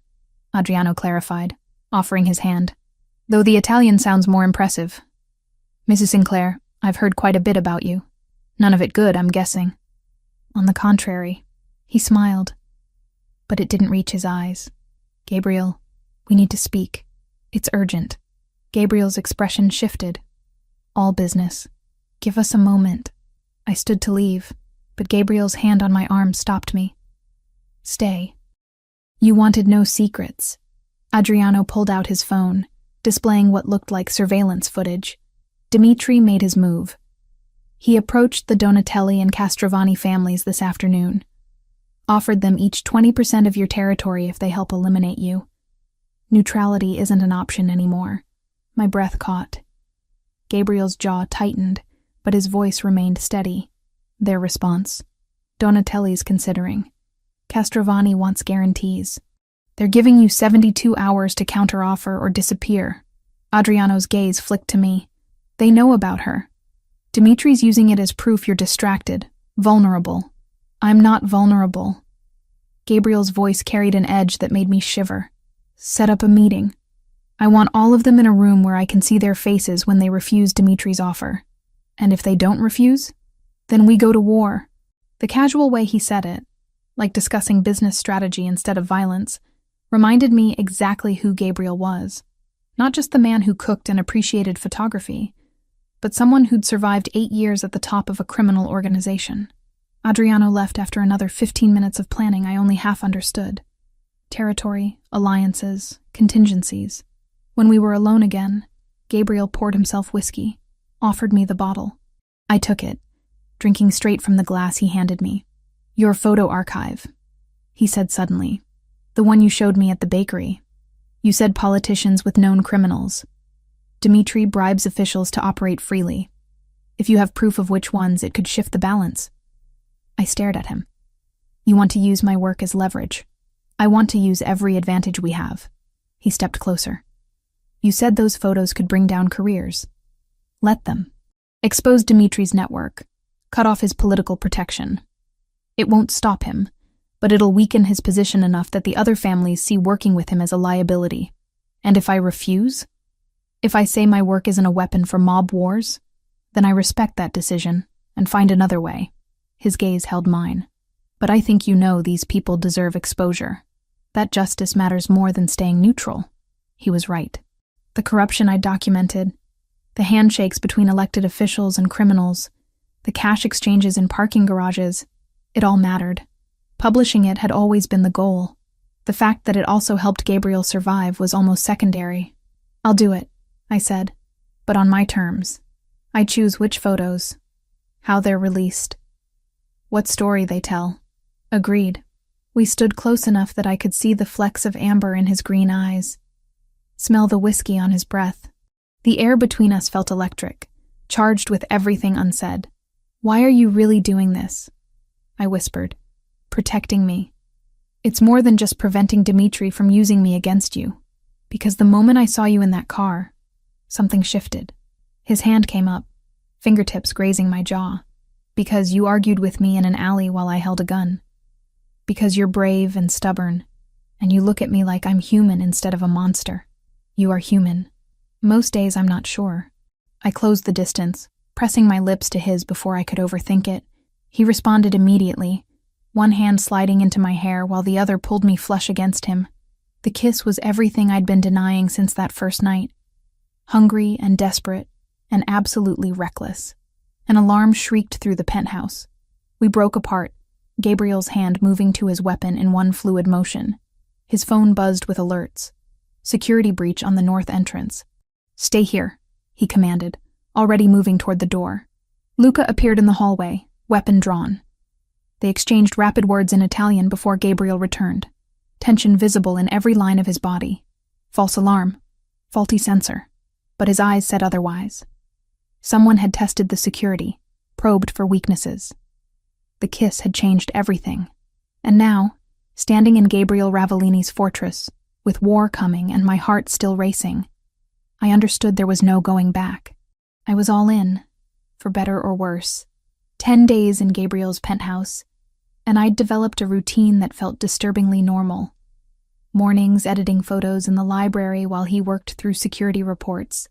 Adriano clarified, offering his hand. Though the Italian sounds more impressive. Mrs. Sinclair, I've heard quite a bit about you. None of it good, I'm guessing. On the contrary, he smiled. But it didn't reach his eyes. Gabriel, we need to speak. It's urgent. Gabriel's expression shifted. All business. Give us a moment. I stood to leave, but Gabriel's hand on my arm stopped me. Stay. You wanted no secrets. Adriano pulled out his phone, displaying what looked like surveillance footage. Dimitri made his move. He approached the Donatelli and Castrovani families this afternoon. Offered them each 20% of your territory if they help eliminate you. Neutrality isn't an option anymore. My breath caught. Gabriel's jaw tightened, but his voice remained steady. Their response. Donatelli's considering. Castrovani wants guarantees. They're giving you 72 hours to counteroffer or disappear. Adriano's gaze flicked to me. They know about her. Dimitri's using it as proof you're distracted, vulnerable. I'm not vulnerable. Gabriel's voice carried an edge that made me shiver. Set up a meeting. I want all of them in a room where I can see their faces when they refuse Dimitri's offer. And if they don't refuse, then we go to war. The casual way he said it, like discussing business strategy instead of violence, reminded me exactly who Gabriel was. Not just the man who cooked and appreciated photography, but someone who'd survived 8 years at the top of a criminal organization. Adriano left after another 15 minutes of planning I only half understood. Territory, alliances, contingencies. When we were alone again, Gabriel poured himself whiskey, offered me the bottle. I took it, drinking straight from the glass he handed me. Your photo archive, he said suddenly. The one you showed me at the bakery. You said politicians with known criminals. Dimitri bribes officials to operate freely. If you have proof of which ones, it could shift the balance. I stared at him. You want to use my work as leverage. I want to use every advantage we have. He stepped closer. You said those photos could bring down careers. Let them. Expose Dimitri's network. Cut off his political protection. It won't stop him, but it'll weaken his position enough that the other families see working with him as a liability. And if I refuse? If I say my work isn't a weapon for mob wars? Then I respect that decision and find another way. His gaze held mine. But I think you know these people deserve exposure. That justice matters more than staying neutral. He was right. The corruption I documented, the handshakes between elected officials and criminals, the cash exchanges in parking garages, it all mattered. Publishing it had always been the goal. The fact that it also helped Gabriel survive was almost secondary. I'll do it, I said, but on my terms. I choose which photos, how they're released, what story they tell. Agreed. We stood close enough that I could see the flecks of amber in his green eyes, smell the whiskey on his breath. The air between us felt electric, charged with everything unsaid. Why are you really doing this? I whispered. Protecting me. It's more than just preventing Dimitri from using me against you. Because the moment I saw you in that car, something shifted. His hand came up, fingertips grazing my jaw. Because you argued with me in an alley while I held a gun. Because you're brave and stubborn, and you look at me like I'm human instead of a monster. You are human. Most days I'm not sure. I closed the distance, pressing my lips to his before I could overthink it. He responded immediately, one hand sliding into my hair while the other pulled me flush against him. The kiss was everything I'd been denying since that first night. Hungry and desperate, and absolutely reckless. An alarm shrieked through the penthouse. We broke apart, Gabriel's hand moving to his weapon in one fluid motion. His phone buzzed with alerts. Security breach on the north entrance. Stay here, he commanded, already moving toward the door. Luca appeared in the hallway, weapon drawn. They exchanged rapid words in Italian before Gabriel returned, tension visible in every line of his body. False alarm, faulty sensor, but his eyes said otherwise. Someone had tested the security, probed for weaknesses. The kiss had changed everything, and now, standing in Gabriel Ravellini's fortress, with war coming and my heart still racing, I understood there was no going back. I was all in, for better or worse. 10 days in Gabriel's penthouse, and I'd developed a routine that felt disturbingly normal. Mornings editing photos in the library while he worked through security reports.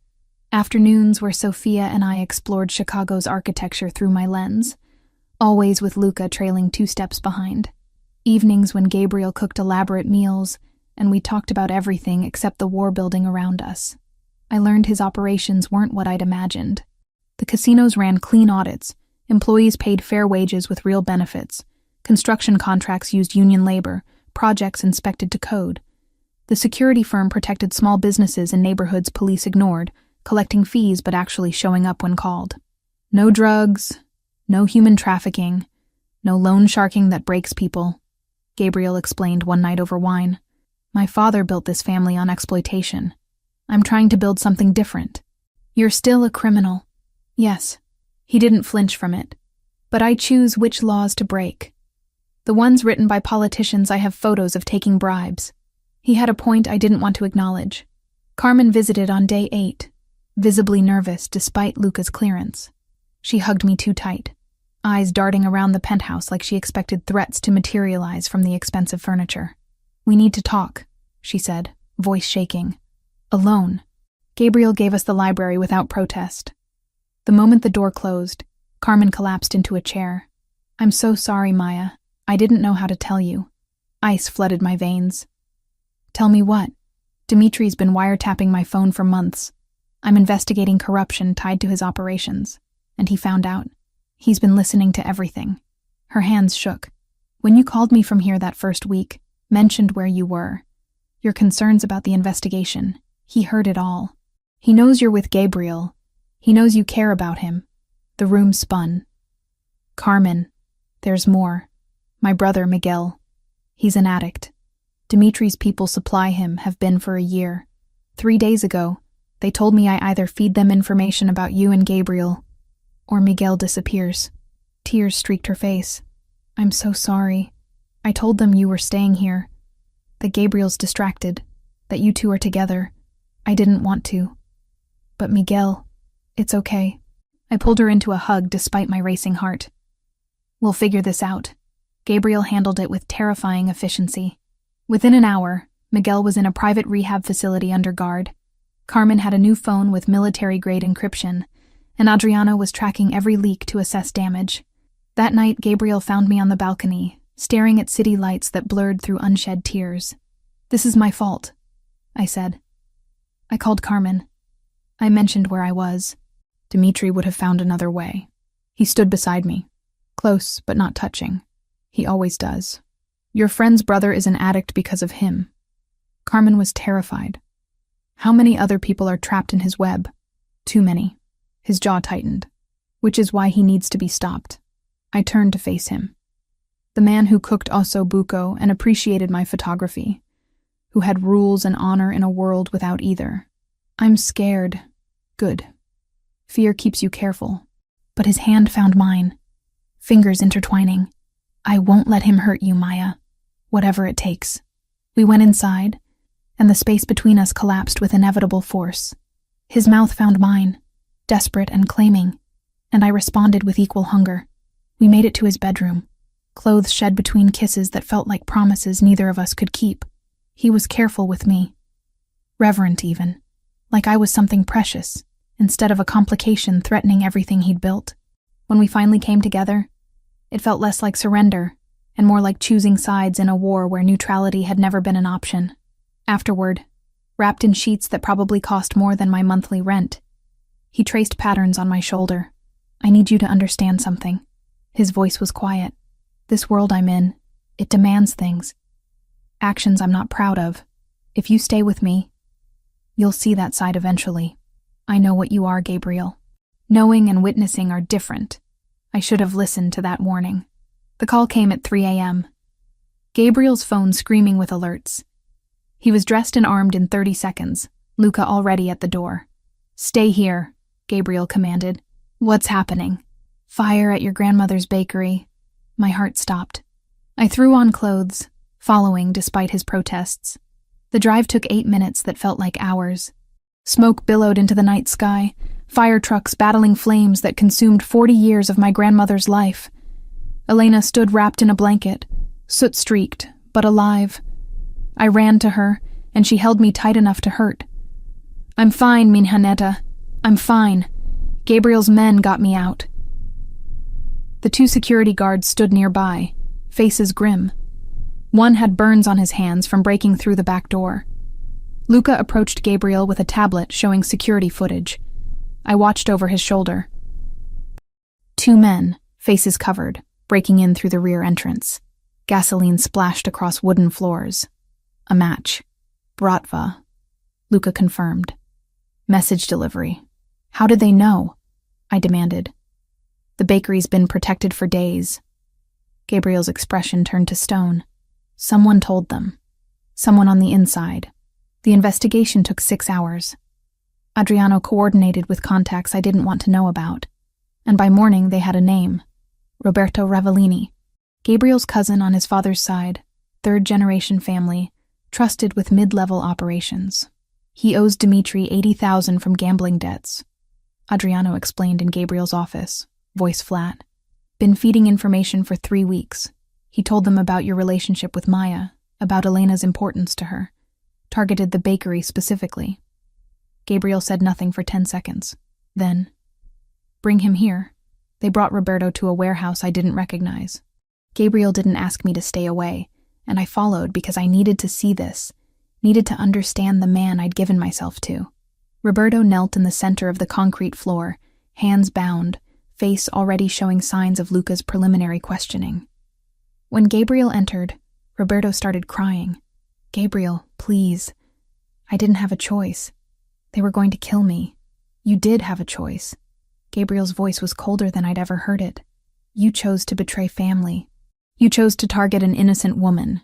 Afternoons where Sophia and I explored Chicago's architecture through my lens, always with Luca trailing 2 steps behind. Evenings when Gabriel cooked elaborate meals, and we talked about everything except the war building around us. I learned his operations weren't what I'd imagined. The casinos ran clean audits, employees paid fair wages with real benefits, construction contracts used union labor, projects inspected to code. The security firm protected small businesses in neighborhoods police ignored, collecting fees but actually showing up when called. No drugs, no human trafficking, no loan sharking that breaks people, Gabriel explained one night over wine. My father built this family on exploitation. I'm trying to build something different. You're still a criminal. Yes, he didn't flinch from it. But I choose which laws to break. The ones written by politicians I have photos of taking bribes. He had a point I didn't want to acknowledge. Carmen visited on day 8, visibly nervous despite Luca's clearance. She hugged me too tight, eyes darting around the penthouse like she expected threats to materialize from the expensive furniture. "We need to talk," she said, voice shaking. "Alone." Gabriel gave us the library without protest. The moment the door closed, Carmen collapsed into a chair. "I'm so sorry, Maya. I didn't know how to tell you." Ice flooded my veins. "Tell me what?" "Dimitri's been wiretapping my phone for months. I'm investigating corruption tied to his operations, and he found out. He's been listening to everything." Her hands shook. "When you called me from here that first week, mentioned where you were, your concerns about the investigation, he heard it all. He knows you're with Gabriel. He knows you care about him." The room spun. "Carmen, there's more. My brother, Miguel. He's an addict. Dimitri's people supply him, have been for a year. 3 days ago, they told me I either feed them information about you and Gabriel, or Miguel disappears." Tears streaked her face. "I'm so sorry. I told them you were staying here, that Gabriel's distracted, that you two are together. I didn't want to. But Miguel, it's okay." I pulled her into a hug despite my racing heart. "We'll figure this out." Gabriel handled it with terrifying efficiency. Within an hour, Miguel was in a private rehab facility under guard. Carmen had a new phone with military-grade encryption, and Adriano was tracking every leak to assess damage. That night, Gabriel found me on the balcony, staring at city lights that blurred through unshed tears. "This is my fault," I said. I called Carmen. I mentioned where I was. Dimitri would have found another way. He stood beside me, close but not touching. He always does. "Your friend's brother is an addict because of him." Carmen was terrified. "How many other people are trapped in his web?" "Too many." His jaw tightened. "Which is why he needs to be stopped." I turned to face him. The man who cooked osso buco and appreciated my photography, who had rules and honor in a world without either. "I'm scared." "Good. Fear keeps you careful." But his hand found mine, fingers intertwining. "I won't let him hurt you, Maya. Whatever it takes." We went inside, and the space between us collapsed with inevitable force. His mouth found mine, desperate and claiming, and I responded with equal hunger. We made it to his bedroom, clothes shed between kisses that felt like promises neither of us could keep. He was careful with me, reverent even, like I was something precious, instead of a complication threatening everything he'd built. When we finally came together, it felt less like surrender and more like choosing sides in a war where neutrality had never been an option. Afterward, wrapped in sheets that probably cost more than my monthly rent, he traced patterns on my shoulder. "I need you to understand something." His voice was quiet. "This world I'm in, it demands things. Actions I'm not proud of. If you stay with me, you'll see that side eventually. I know what you are, Gabriel. Knowing and witnessing are different. I should have listened to that warning." The call came at 3 a.m. Gabriel's phone screaming with alerts. He was dressed and armed in 30 seconds, Luca already at the door. "Stay here," Gabriel commanded. "What's happening?" "Fire at your grandmother's bakery." My heart stopped. I threw on clothes, following despite his protests. The drive took 8 minutes that felt like hours. Smoke billowed into the night sky, fire trucks battling flames that consumed 40 years of my grandmother's life. Elena stood wrapped in a blanket, soot-streaked, but alive. I ran to her, and she held me tight enough to hurt. "I'm fine, Minjaneta. I'm fine. Gabriel's men got me out." The 2 security guards stood nearby, faces grim. One had burns on his hands from breaking through the back door. Luca approached Gabriel with a tablet showing security footage. I watched over his shoulder. 2 men, faces covered, breaking in through the rear entrance. Gasoline splashed across wooden floors. A match. Bratva. Luca confirmed. Message delivery. "How did they know?" I demanded. "The bakery's been protected for days." Gabriel's expression turned to stone. "Someone told them. Someone on the inside. The investigation took 6 hours. Adriano coordinated with contacts I didn't want to know about, and by morning they had a name. Roberto Ravellini. Gabriel's cousin on his father's side, 3rd-generation family, trusted with mid-level operations. He owes Dimitri $80,000 from gambling debts. Adriano explained in Gabriel's office, voice flat. Been feeding information for 3 weeks. He told them about your relationship with Maya, about Elena's importance to her. Targeted the bakery specifically. Gabriel said nothing for 10 seconds. Then, bring him here. They brought Roberto to a warehouse I didn't recognize. Gabriel didn't ask me to stay away, and I followed because I needed to see this, needed to understand the man I'd given myself to. Roberto knelt in the center of the concrete floor, hands bound, face already showing signs of Luca's preliminary questioning. When Gabriel entered, Roberto started crying. Gabriel, please. I didn't have a choice. They were going to kill me. You did have a choice. Gabriel's voice was colder than I'd ever heard it. You chose to betray family. You chose to target an innocent woman.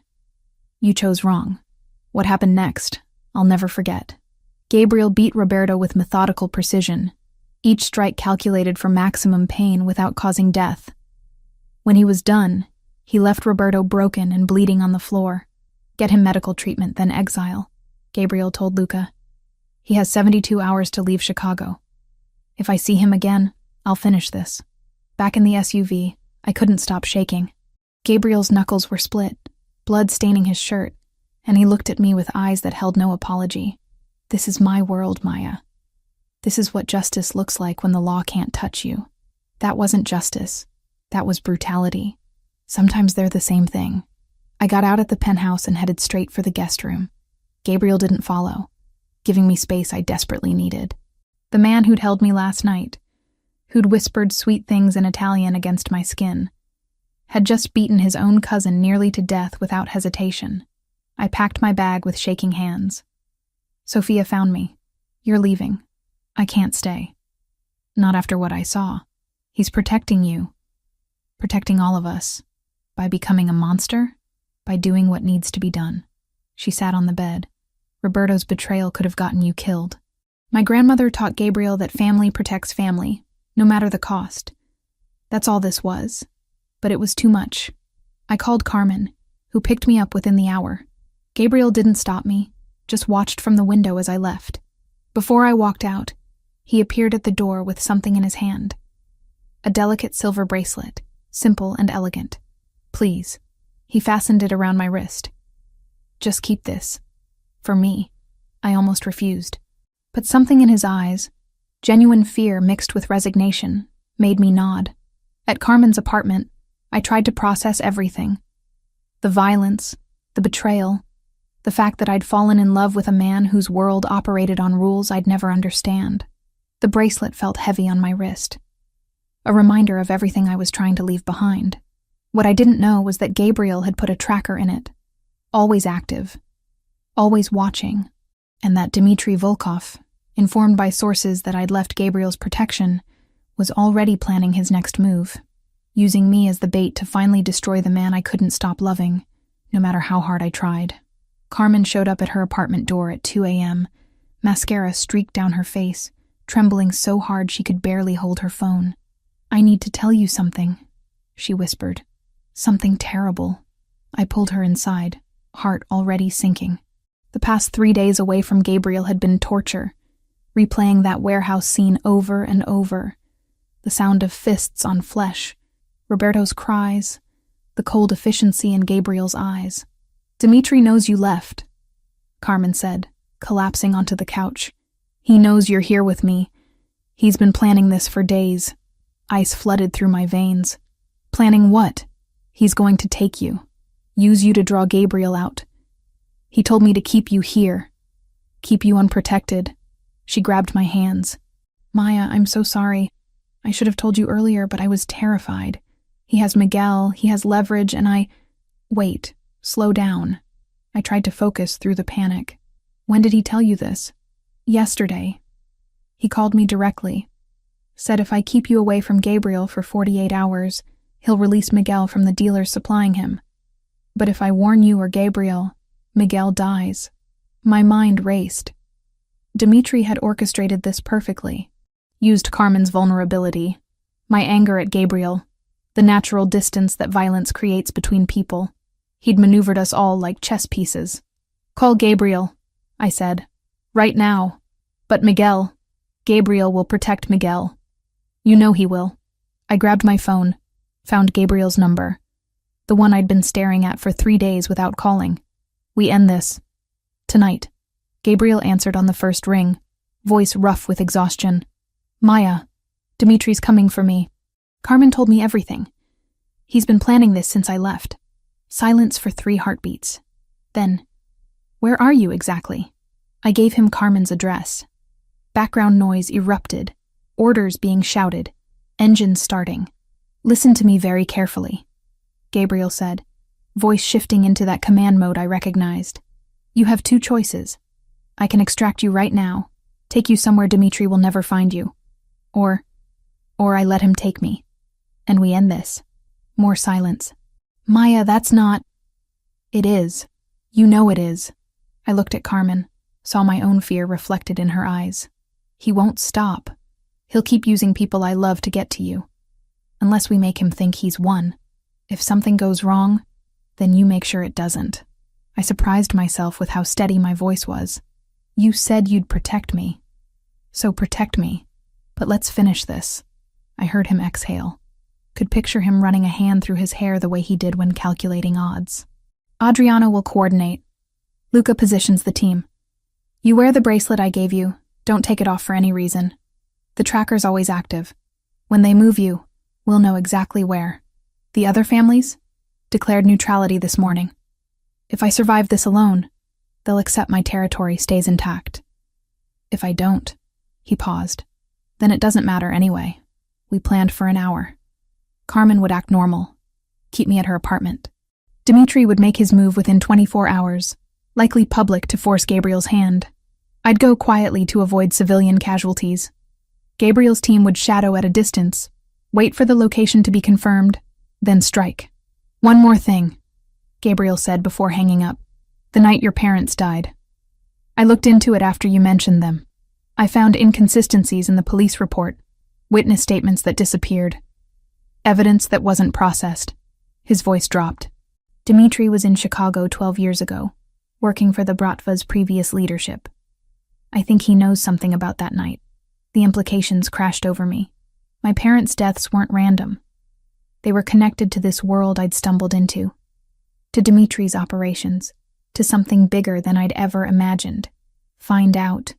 You chose wrong. What happened next, I'll never forget. Gabriel beat Roberto with methodical precision, each strike calculated for maximum pain without causing death. When he was done, he left Roberto broken and bleeding on the floor. Get him medical treatment, then exile, Gabriel told Luca. He has 72 hours to leave Chicago. If I see him again, I'll finish this. Back in the SUV, I couldn't stop shaking. Gabriel's knuckles were split, blood staining his shirt, and he looked at me with eyes that held no apology. This is my world, Maya. This is what justice looks like when the law can't touch you. That wasn't justice. That was brutality. Sometimes they're the same thing. I got out at the penthouse and headed straight for the guest room. Gabriel didn't follow, giving me space I desperately needed. The man who'd held me last night, who'd whispered sweet things in Italian against my skin, had just beaten his own cousin nearly to death without hesitation. I packed my bag with shaking hands. Sophia found me. You're leaving. I can't stay. Not after what I saw. He's protecting you. Protecting all of us. By becoming a monster? By doing what needs to be done. She sat on the bed. Roberto's betrayal could have gotten you killed. My grandmother taught Gabriel that family protects family, no matter the cost. That's all this was. But it was too much. I called Carmen, who picked me up within the hour. Gabriel didn't stop me, just watched from the window as I left. Before I walked out, he appeared at the door with something in his hand. A delicate silver bracelet, simple and elegant. Please. He fastened it around my wrist. Just keep this. For me. I almost refused. But something in his eyes, genuine fear mixed with resignation, made me nod. At Carmen's apartment, I tried to process everything. The violence, the betrayal, the fact that I'd fallen in love with a man whose world operated on rules I'd never understand. The bracelet felt heavy on my wrist. A reminder of everything I was trying to leave behind. What I didn't know was that Gabriel had put a tracker in it. Always active. Always watching. And that Dmitry Volkov, informed by sources that I'd left Gabriel's protection, was already planning his next move. Using me as the bait to finally destroy the man I couldn't stop loving, no matter how hard I tried. Carmen showed up at her apartment door at 2 a.m., mascara streaked down her face, trembling so hard she could barely hold her phone. I need to tell you something, she whispered. Something terrible. I pulled her inside, heart already sinking. The past 3 days away from Gabriel had been torture, replaying that warehouse scene over and over. The sound of fists on flesh, Roberto's cries, the cold efficiency in Gabriel's eyes. Dmitry knows you left, Carmen said, collapsing onto the couch. He knows you're here with me. He's been planning this for days. Ice flooded through my veins. Planning what? He's going to take you. Use you to draw Gabriel out. He told me to keep you here. Keep you unprotected. She grabbed my hands. Maya, I'm so sorry. I should have told you earlier, but I was terrified. He has Miguel, he has leverage, and I... Wait, slow down. I tried to focus through the panic. When did he tell you this? Yesterday. He called me directly. Said if I keep you away from Gabriel for 48 hours, he'll release Miguel from the dealers supplying him. But if I warn you or Gabriel, Miguel dies. My mind raced. Dmitry had orchestrated this perfectly. Used Carmen's vulnerability, my anger at Gabriel, the natural distance that violence creates between people. He'd maneuvered us all like chess pieces. Call Gabriel, I said. Right now. But Miguel. Gabriel will protect Miguel. You know he will. I grabbed my phone, found Gabriel's number. The one I'd been staring at for 3 days without calling. We end this. Tonight. Gabriel answered on the first ring, voice rough with exhaustion. Maya, Dimitri's coming for me. Carmen told me everything. He's been planning this since I left. Silence for 3 heartbeats. Then, where are you exactly? I gave him Carmen's address. Background noise erupted, orders being shouted, engines starting. Listen to me very carefully, Gabriel said, voice shifting into that command mode I recognized. You have 2 choices. I can extract you right now, take you somewhere Dimitri will never find you. Or I let him take me. And we end this. More silence. Maya, that's not... It is. You know it is. I looked at Carmen, saw my own fear reflected in her eyes. He won't stop. He'll keep using people I love to get to you. Unless we make him think he's won. If something goes wrong, then you make sure it doesn't. I surprised myself with how steady my voice was. You said you'd protect me. So protect me. But let's finish this. I heard him exhale. Could picture him running a hand through his hair the way he did when calculating odds. Adriana will coordinate. Luca positions the team. You wear the bracelet I gave you. Don't take it off for any reason. The tracker's always active. When they move you, we'll know exactly where. The other families? Declared neutrality this morning. If I survive this alone, they'll accept my territory stays intact. If I don't, he paused, then it doesn't matter anyway. We planned for an hour. Carmen would act normal, keep me at her apartment. Dimitri would make his move within 24 hours, likely public to force Gabriel's hand. I'd go quietly to avoid civilian casualties. Gabriel's team would shadow at a distance, wait for the location to be confirmed, then strike. One more thing, Gabriel said before hanging up. The night your parents died. I looked into it after you mentioned them. I found inconsistencies in the police report, witness statements that disappeared, evidence that wasn't processed. His voice dropped. Dimitri was in Chicago 12 years ago, working for the Bratva's previous leadership. I think he knows something about that night. The implications crashed over me. My parents' deaths weren't random. They were connected to this world I'd stumbled into, to Dimitri's operations, to something bigger than I'd ever imagined. Find out,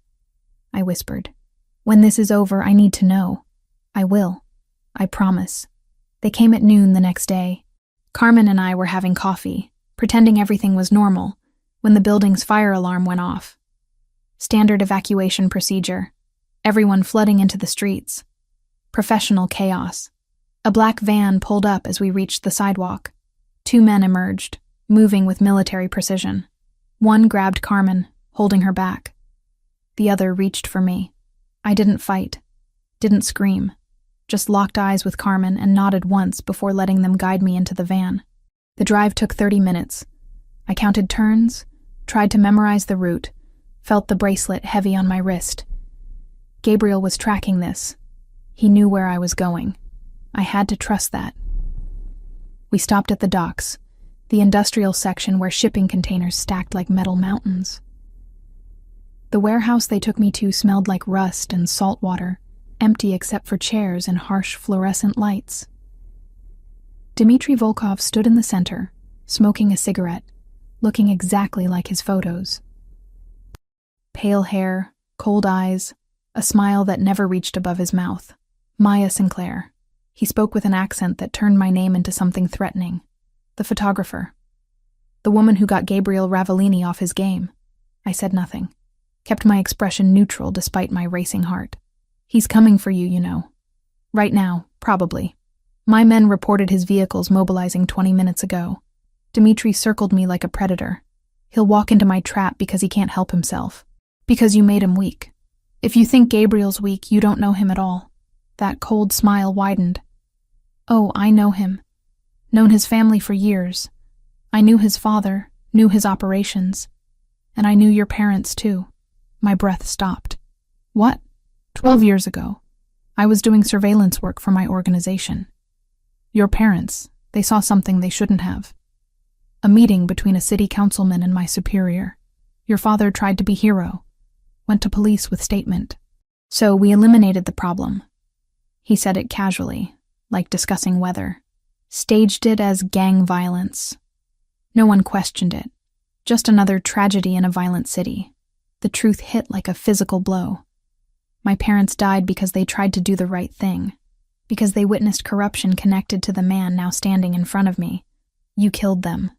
I whispered. When this is over, I need to know. I will. I promise. They came at noon the next day. Carmen and I were having coffee, pretending everything was normal, when the building's fire alarm went off. Standard evacuation procedure. Everyone flooding into the streets. Professional chaos. A black van pulled up as we reached the sidewalk. 2 men emerged, moving with military precision. One grabbed Carmen, holding her back. The other reached for me. I didn't fight, didn't scream, just locked eyes with Carmen and nodded once before letting them guide me into the van. The drive took 30 minutes. I counted turns, tried to memorize the route, felt the bracelet heavy on my wrist. Gabriel was tracking this. He knew where I was going. I had to trust that. We stopped at the docks, the industrial section where shipping containers stacked like metal mountains. The warehouse they took me to smelled like rust and salt water, empty except for chairs and harsh fluorescent lights. Dmitri Volkov stood in the center, smoking a cigarette, looking exactly like his photos. Pale hair, cold eyes, a smile that never reached above his mouth. Maya Sinclair. He spoke with an accent that turned my name into something threatening. The photographer. The woman who got Gabriel Ravellini off his game. I said nothing. Kept my expression neutral despite my racing heart. He's coming for you, you know. Right now, probably. My men reported his vehicles mobilizing 20 minutes ago. Dmitri circled me like a predator. He'll walk into my trap because he can't help himself. Because you made him weak. If you think Gabriel's weak, you don't know him at all. That cold smile widened. Oh, I know him. Known his family for years. I knew his father, knew his operations. And I knew your parents, too. My breath stopped. What? 12 years ago. I was doing surveillance work for my organization. Your parents, they saw something they shouldn't have. A meeting between a city councilman and my superior. Your father tried to be hero. Went to police with statement. So we eliminated the problem. He said it casually, like discussing weather. Staged it as gang violence. No one questioned it. Just another tragedy in a violent city. The truth hit like a physical blow. My parents died because they tried to do the right thing. Because they witnessed corruption connected to the man now standing in front of me. You killed them.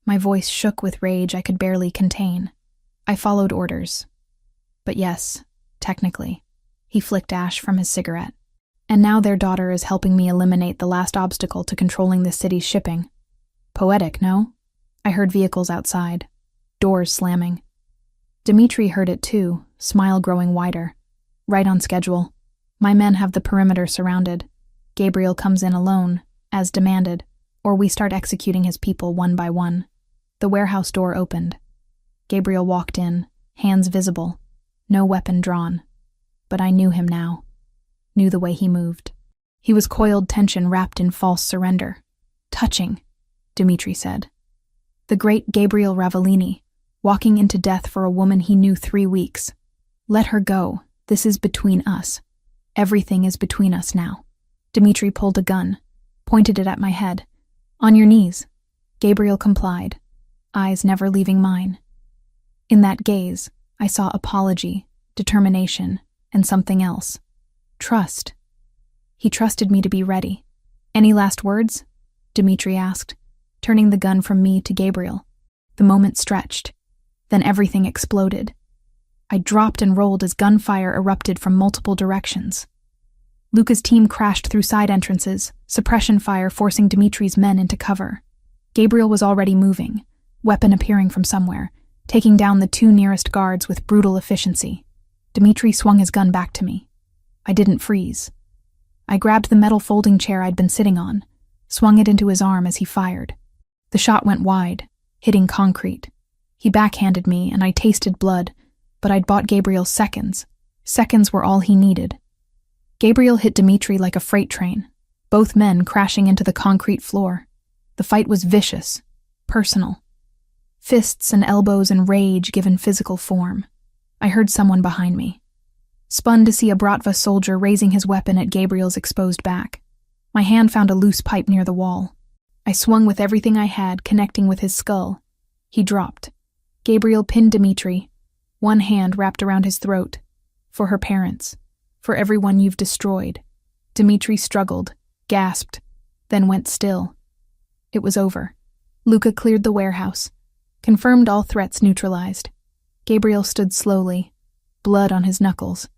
My voice shook with rage I could barely contain. I followed orders. But yes, technically. He flicked ash from his cigarette. And now their daughter is helping me eliminate the last obstacle to controlling the city's shipping. Poetic, no? I heard vehicles outside. Doors slamming. Dimitri heard it too, smile growing wider. Right on schedule. My men have the perimeter surrounded. Gabriel comes in alone, as demanded, or we start executing his people one by one. The warehouse door opened. Gabriel walked in, hands visible, no weapon drawn. But I knew him now. Knew the way he moved. He was coiled tension wrapped in false surrender. Touching, Dimitri said. The great Gabriel Ravellini, walking into death for a woman he knew 3 weeks. Let her go. This is between us. Everything is between us now. Dimitri pulled a gun, pointed it at my head. On your knees. Gabriel complied, eyes never leaving mine. In that gaze, I saw apology, determination, and something else. Trust. He trusted me to be ready. Any last words? Dimitri asked, turning the gun from me to Gabriel. The moment stretched. Then everything exploded. I dropped and rolled as gunfire erupted from multiple directions. Luca's team crashed through side entrances, suppression fire forcing Dimitri's men into cover. Gabriel was already moving, weapon appearing from somewhere, taking down the 2 nearest guards with brutal efficiency. Dimitri swung his gun back to me. I didn't freeze. I grabbed the metal folding chair I'd been sitting on, swung it into his arm as he fired. The shot went wide, hitting concrete. He backhanded me and I tasted blood, but I'd bought Gabriel seconds. Seconds were all he needed. Gabriel hit Dimitri like a freight train, both men crashing into the concrete floor. The fight was vicious, personal. Fists and elbows and rage given physical form. I heard someone behind me. Spun to see a Bratva soldier raising his weapon at Gabriel's exposed back. My hand found a loose pipe near the wall. I swung with everything I had, connecting with his skull. He dropped. Gabriel pinned Dimitri, one hand wrapped around his throat. For her parents. For everyone you've destroyed. Dimitri struggled, gasped, then went still. It was over. Luca cleared the warehouse, confirmed all threats neutralized. Gabriel stood slowly, blood on his knuckles.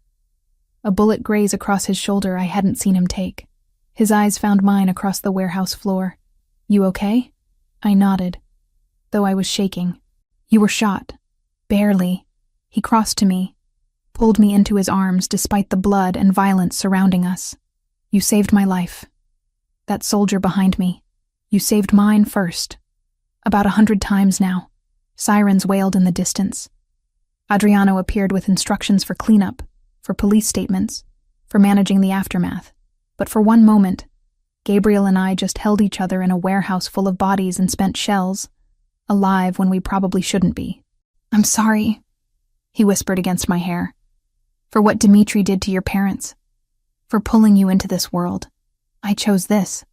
A bullet grazed across his shoulder I hadn't seen him take. His eyes found mine across the warehouse floor. You okay? I nodded, though I was shaking. You were shot. Barely. He crossed to me, pulled me into his arms despite the blood and violence surrounding us. You saved my life. That soldier behind me. You saved mine first. About 100 times now. Sirens wailed in the distance. Adriano appeared with instructions for cleanup, for police statements, for managing the aftermath. But for one moment, Gabriel and I just held each other in a warehouse full of bodies and spent shells, alive when we probably shouldn't be. I'm sorry, he whispered against my hair, for what Dimitri did to your parents, for pulling you into this world. I chose this.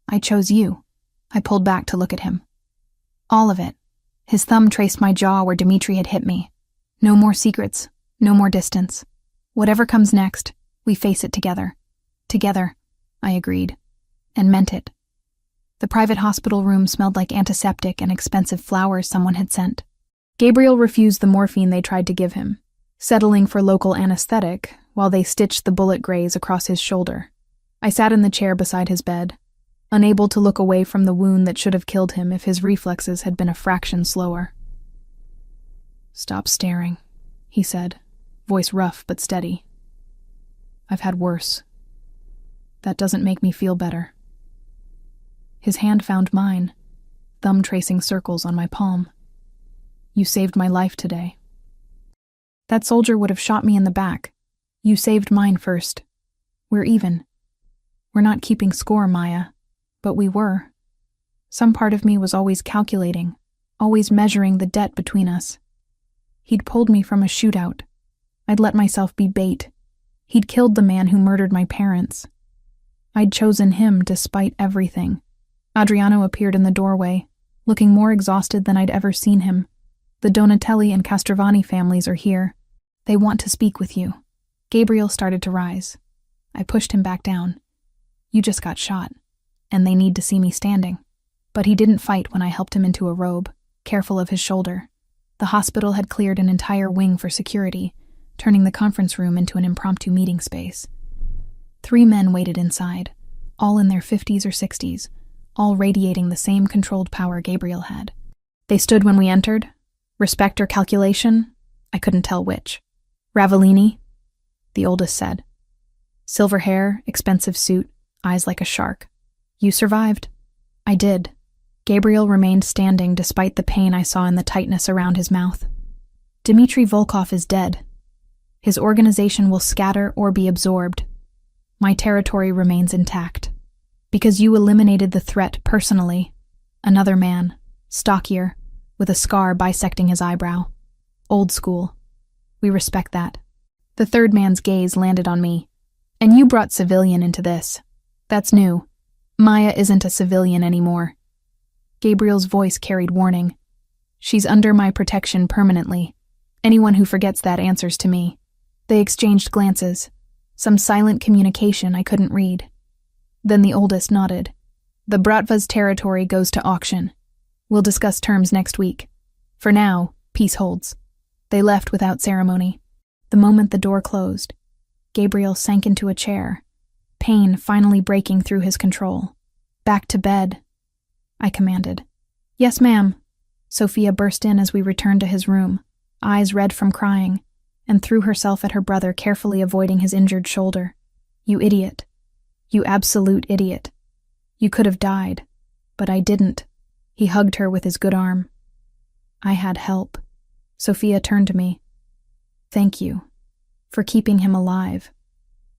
I chose you. I pulled back to look at him. All of it. His thumb traced my jaw where Dimitri had hit me. No more secrets, no more distance. Whatever comes next, we face it together. Together, I agreed, and meant it. The private hospital room smelled like antiseptic and expensive flowers someone had sent. Gabriel refused the morphine they tried to give him, settling for local anesthetic while they stitched the bullet graze across his shoulder. I sat in the chair beside his bed, unable to look away from the wound that should have killed him if his reflexes had been a fraction slower. Stop staring, he said, voice rough but steady. I've had worse. That doesn't make me feel better. His hand found mine, thumb tracing circles on my palm. You saved my life today. That soldier would have shot me in the back. You saved mine first. We're even. We're not keeping score, Maya, but we were. Some part of me was always calculating, always measuring the debt between us. He'd pulled me from a shootout. I'd let myself be bait. He'd killed the man who murdered my parents. I'd chosen him despite everything. Adriano appeared in the doorway, looking more exhausted than I'd ever seen him. The Donatelli and Castrovani families are here. They want to speak with you. Gabriel started to rise. I pushed him back down. You just got shot, and they need to see me standing. But he didn't fight when I helped him into a robe, careful of his shoulder. The hospital had cleared an entire wing for security, turning the conference room into an impromptu meeting space. 3 men waited inside, all in their 50s or 60s, all radiating the same controlled power Gabriel had. They stood when we entered. Respect or calculation? I couldn't tell which. Ravellini? The oldest said. Silver hair, expensive suit, eyes like a shark. You survived. I did. Gabriel remained standing despite the pain I saw in the tightness around his mouth. Dmitry Volkov is dead. His organization will scatter or be absorbed. My territory remains intact. Because you eliminated the threat personally. Another man, stockier, with a scar bisecting his eyebrow. Old school. We respect that. The third man's gaze landed on me. And you brought civilian into this. That's new. Maya isn't a civilian anymore. Gabriel's voice carried warning. She's under my protection permanently. Anyone who forgets that answers to me. They exchanged glances. Some silent communication I couldn't read. Then the oldest nodded. The Bratva's territory goes to auction. We'll discuss terms next week. For now, peace holds. They left without ceremony. The moment the door closed, Gabriel sank into a chair, pain finally breaking through his control. Back to bed, I commanded. Yes, ma'am. Sophia burst in as we returned to his room, eyes red from crying, and threw herself at her brother, carefully avoiding his injured shoulder. You idiot. You absolute idiot. You could have died, but I didn't. He hugged her with his good arm. I had help. Sophia turned to me. Thank you. For keeping him alive.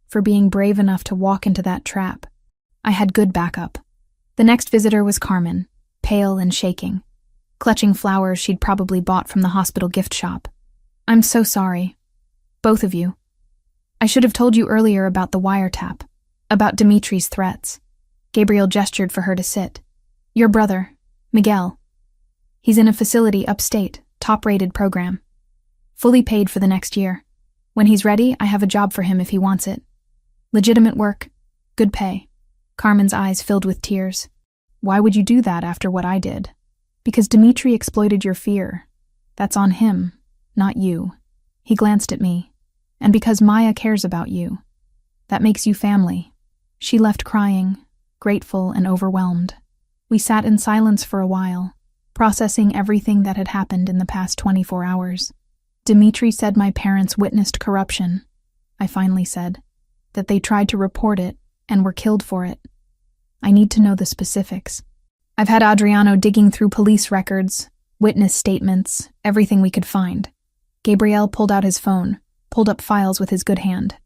For being brave enough to walk into that trap. I had good backup. The next visitor was Carmen, pale and shaking, clutching flowers she'd probably bought from the hospital gift shop. I'm so sorry. Both of you. I should have told you earlier about the wiretap, about Dimitri's threats. Gabriel gestured for her to sit. Your brother, Miguel. He's in a facility upstate, top-rated program. Fully paid for the next year. When he's ready, I have a job for him if he wants it. Legitimate work, good pay. Carmen's eyes filled with tears. Why would you do that after what I did? Because Dmitri exploited your fear. That's on him, not you. He glanced at me. And because Maya cares about you. That makes you family. She left crying, grateful and overwhelmed. We sat in silence for a while, processing everything that had happened in the past 24 hours. Dmitri said my parents witnessed corruption, I finally said, that they tried to report it and were killed for it. I need to know the specifics. I've had Adriano digging through police records, witness statements, everything we could find. Gabriel pulled out his phone, pulled up files with his good hand.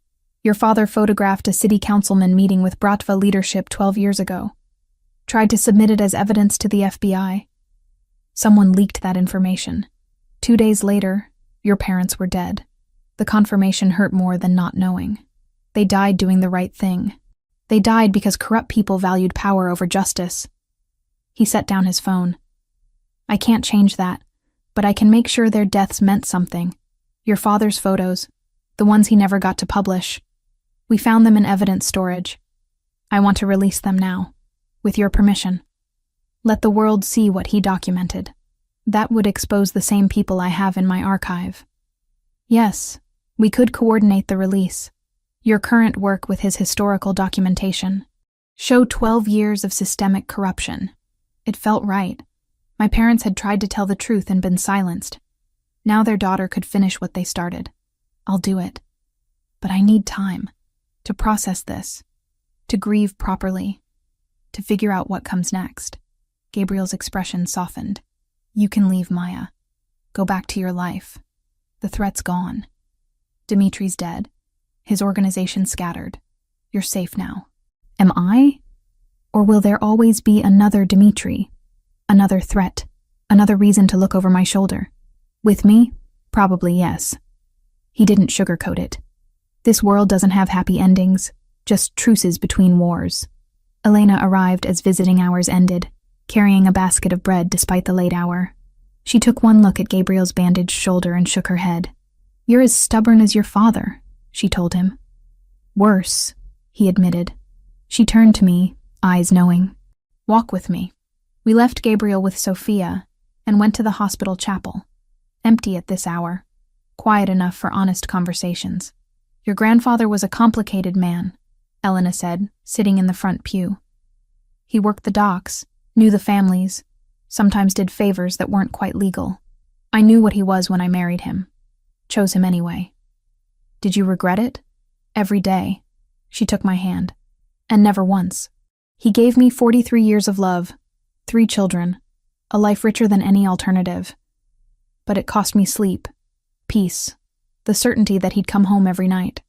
Your father photographed a city councilman meeting with Bratva leadership 12 years ago. Tried to submit it as evidence to the FBI. Someone leaked that information. 2 days later, your parents were dead. The confirmation hurt more than not knowing. They died doing the right thing. They died because corrupt people valued power over justice. He set down his phone. I can't change that, but I can make sure their deaths meant something. Your father's photos, the ones he never got to publish. We found them in evidence storage. I want to release them now, with your permission. Let the world see what he documented. That would expose the same people I have in my archive. Yes, we could coordinate the release. Your current work with his historical documentation. Show 12 years of systemic corruption. It felt right. My parents had tried to tell the truth and been silenced. Now their daughter could finish what they started. I'll do it. But I need time to process this, to grieve properly, to figure out what comes next. Gabriel's expression softened. You can leave, Maya. Go back to your life. The threat's gone. Dimitri's dead. His organization scattered. You're safe now. Am I? Or will there always be another Dmitri? Another threat? Another reason to look over my shoulder? With me? Probably yes. He didn't sugarcoat it. This world doesn't have happy endings, just truces between wars. Elena arrived as visiting hours ended, carrying a basket of bread despite the late hour. She took one look at Gabriel's bandaged shoulder and shook her head. "You're as stubborn as your father," she told him. "Worse," he admitted. She turned to me, eyes knowing. "Walk with me." We left Gabriel with Sophia and went to the hospital chapel. Empty at this hour, quiet enough for honest conversations. "Your grandfather was a complicated man," Elena said, sitting in the front pew. "He worked the docks, knew the families, sometimes did favors that weren't quite legal. I knew what he was when I married him. Chose him anyway." "Did you regret it?" "Every day." She took my hand. "And never once. He gave me 43 years of love, 3 children, a life richer than any alternative. But it cost me sleep, peace, the certainty that he'd come home every night.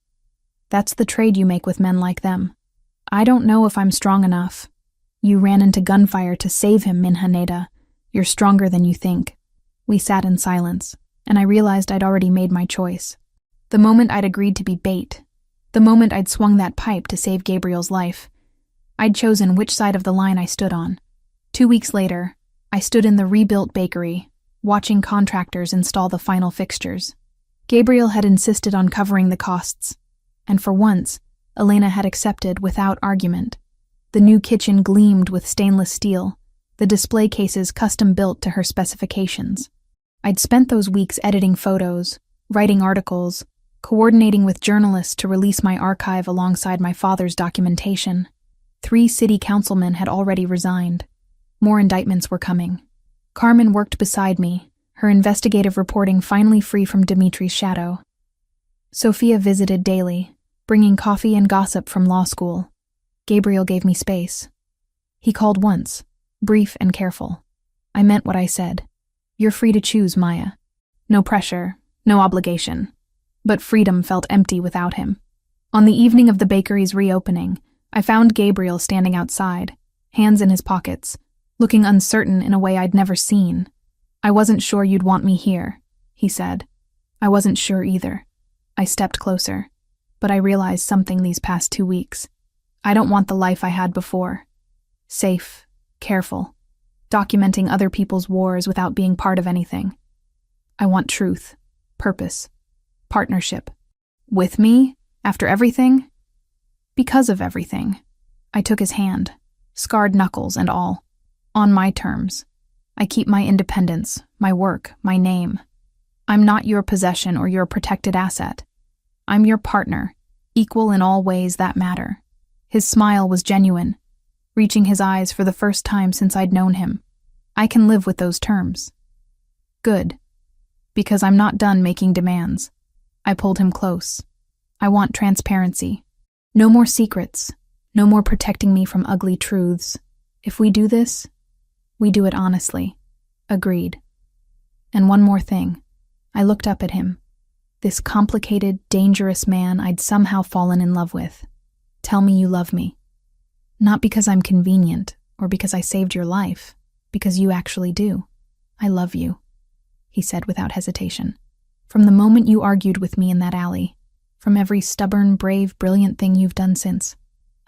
That's the trade you make with men like them. I don't know if I'm strong enough. You ran into gunfire to save him, Minhaneda. You're stronger than you think." We sat in silence, and I realized I'd already made my choice. The moment I'd agreed to be bait, the moment I'd swung that pipe to save Gabriel's life, I'd chosen which side of the line I stood on. 2 weeks later, I stood in the rebuilt bakery, watching contractors install the final fixtures. Gabriel had insisted on covering the costs, and for once, Elena had accepted without argument. The new kitchen gleamed with stainless steel, the display cases custom-built to her specifications. I'd spent those weeks editing photos, writing articles, coordinating with journalists to release my archive alongside my father's documentation. 3 city councilmen had already resigned. More indictments were coming. Carmen worked beside me, her investigative reporting finally free from Dimitri's shadow. Sophia visited daily, bringing coffee and gossip from law school. Gabriel gave me space. He called once, brief and careful. I meant what I said. "You're free to choose, Maya." No pressure, no obligation. But freedom felt empty without him. On the evening of the bakery's reopening, I found Gabriel standing outside, hands in his pockets, looking uncertain in a way I'd never seen. "I wasn't sure you'd want me here," he said. I wasn't sure either. I stepped closer, but I realized something these past 2 weeks. I don't want the life I had before. Safe, careful, documenting other people's wars without being part of anything. I want truth, purpose, partnership. With me, after everything? Because of everything. I took his hand, scarred knuckles and all. On my terms. I keep my independence, my work, my name. I'm not your possession or your protected asset. I'm your partner, equal in all ways that matter. His smile was genuine, reaching his eyes for the first time since I'd known him. I can live with those terms. Good. Because I'm not done making demands. I pulled him close. I want transparency. No more secrets. No more protecting me from ugly truths. If we do this, we do it honestly. Agreed. And one more thing. I looked up at him. This complicated, dangerous man I'd somehow fallen in love with. Tell me you love me. Not because I'm convenient or because I saved your life, because you actually do. I love you, he said without hesitation. From the moment you argued with me in that alley, from every stubborn, brave, brilliant thing you've done since.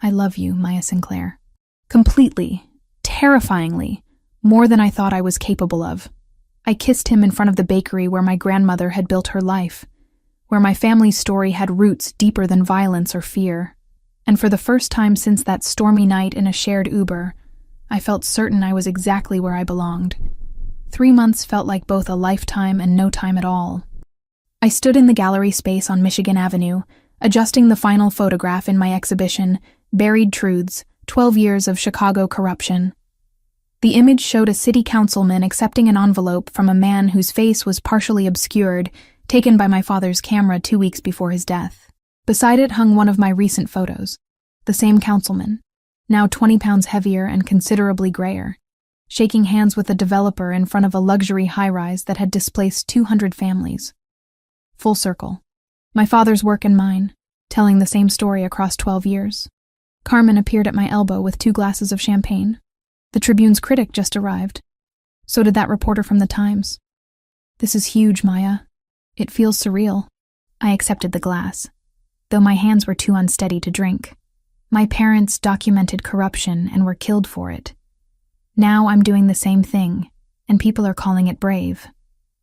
I love you, Maya Sinclair. Completely, terrifyingly, more than I thought I was capable of. I kissed him in front of the bakery where my grandmother had built her life, where my family's story had roots deeper than violence or fear. And for the first time since that stormy night in a shared Uber, I felt certain I was exactly where I belonged. 3 months felt like both a lifetime and no time at all. I stood in the gallery space on Michigan Avenue, adjusting the final photograph in my exhibition, Buried Truths, 12 Years of Chicago Corruption. The image showed a city councilman accepting an envelope from a man whose face was partially obscured, taken by my father's camera 2 weeks before his death. Beside it hung one of my recent photos, the same councilman, now 20 pounds heavier and considerably grayer, shaking hands with a developer in front of a luxury high-rise that had displaced 200 families. Full circle. My father's work and mine, telling the same story across 12 years. Carmen appeared at my elbow with 2 glasses of champagne. The Tribune's critic just arrived. So did that reporter from the Times. This is huge, Maya. It feels surreal. I accepted the glass, though my hands were too unsteady to drink. My parents documented corruption and were killed for it. Now I'm doing the same thing, and people are calling it brave.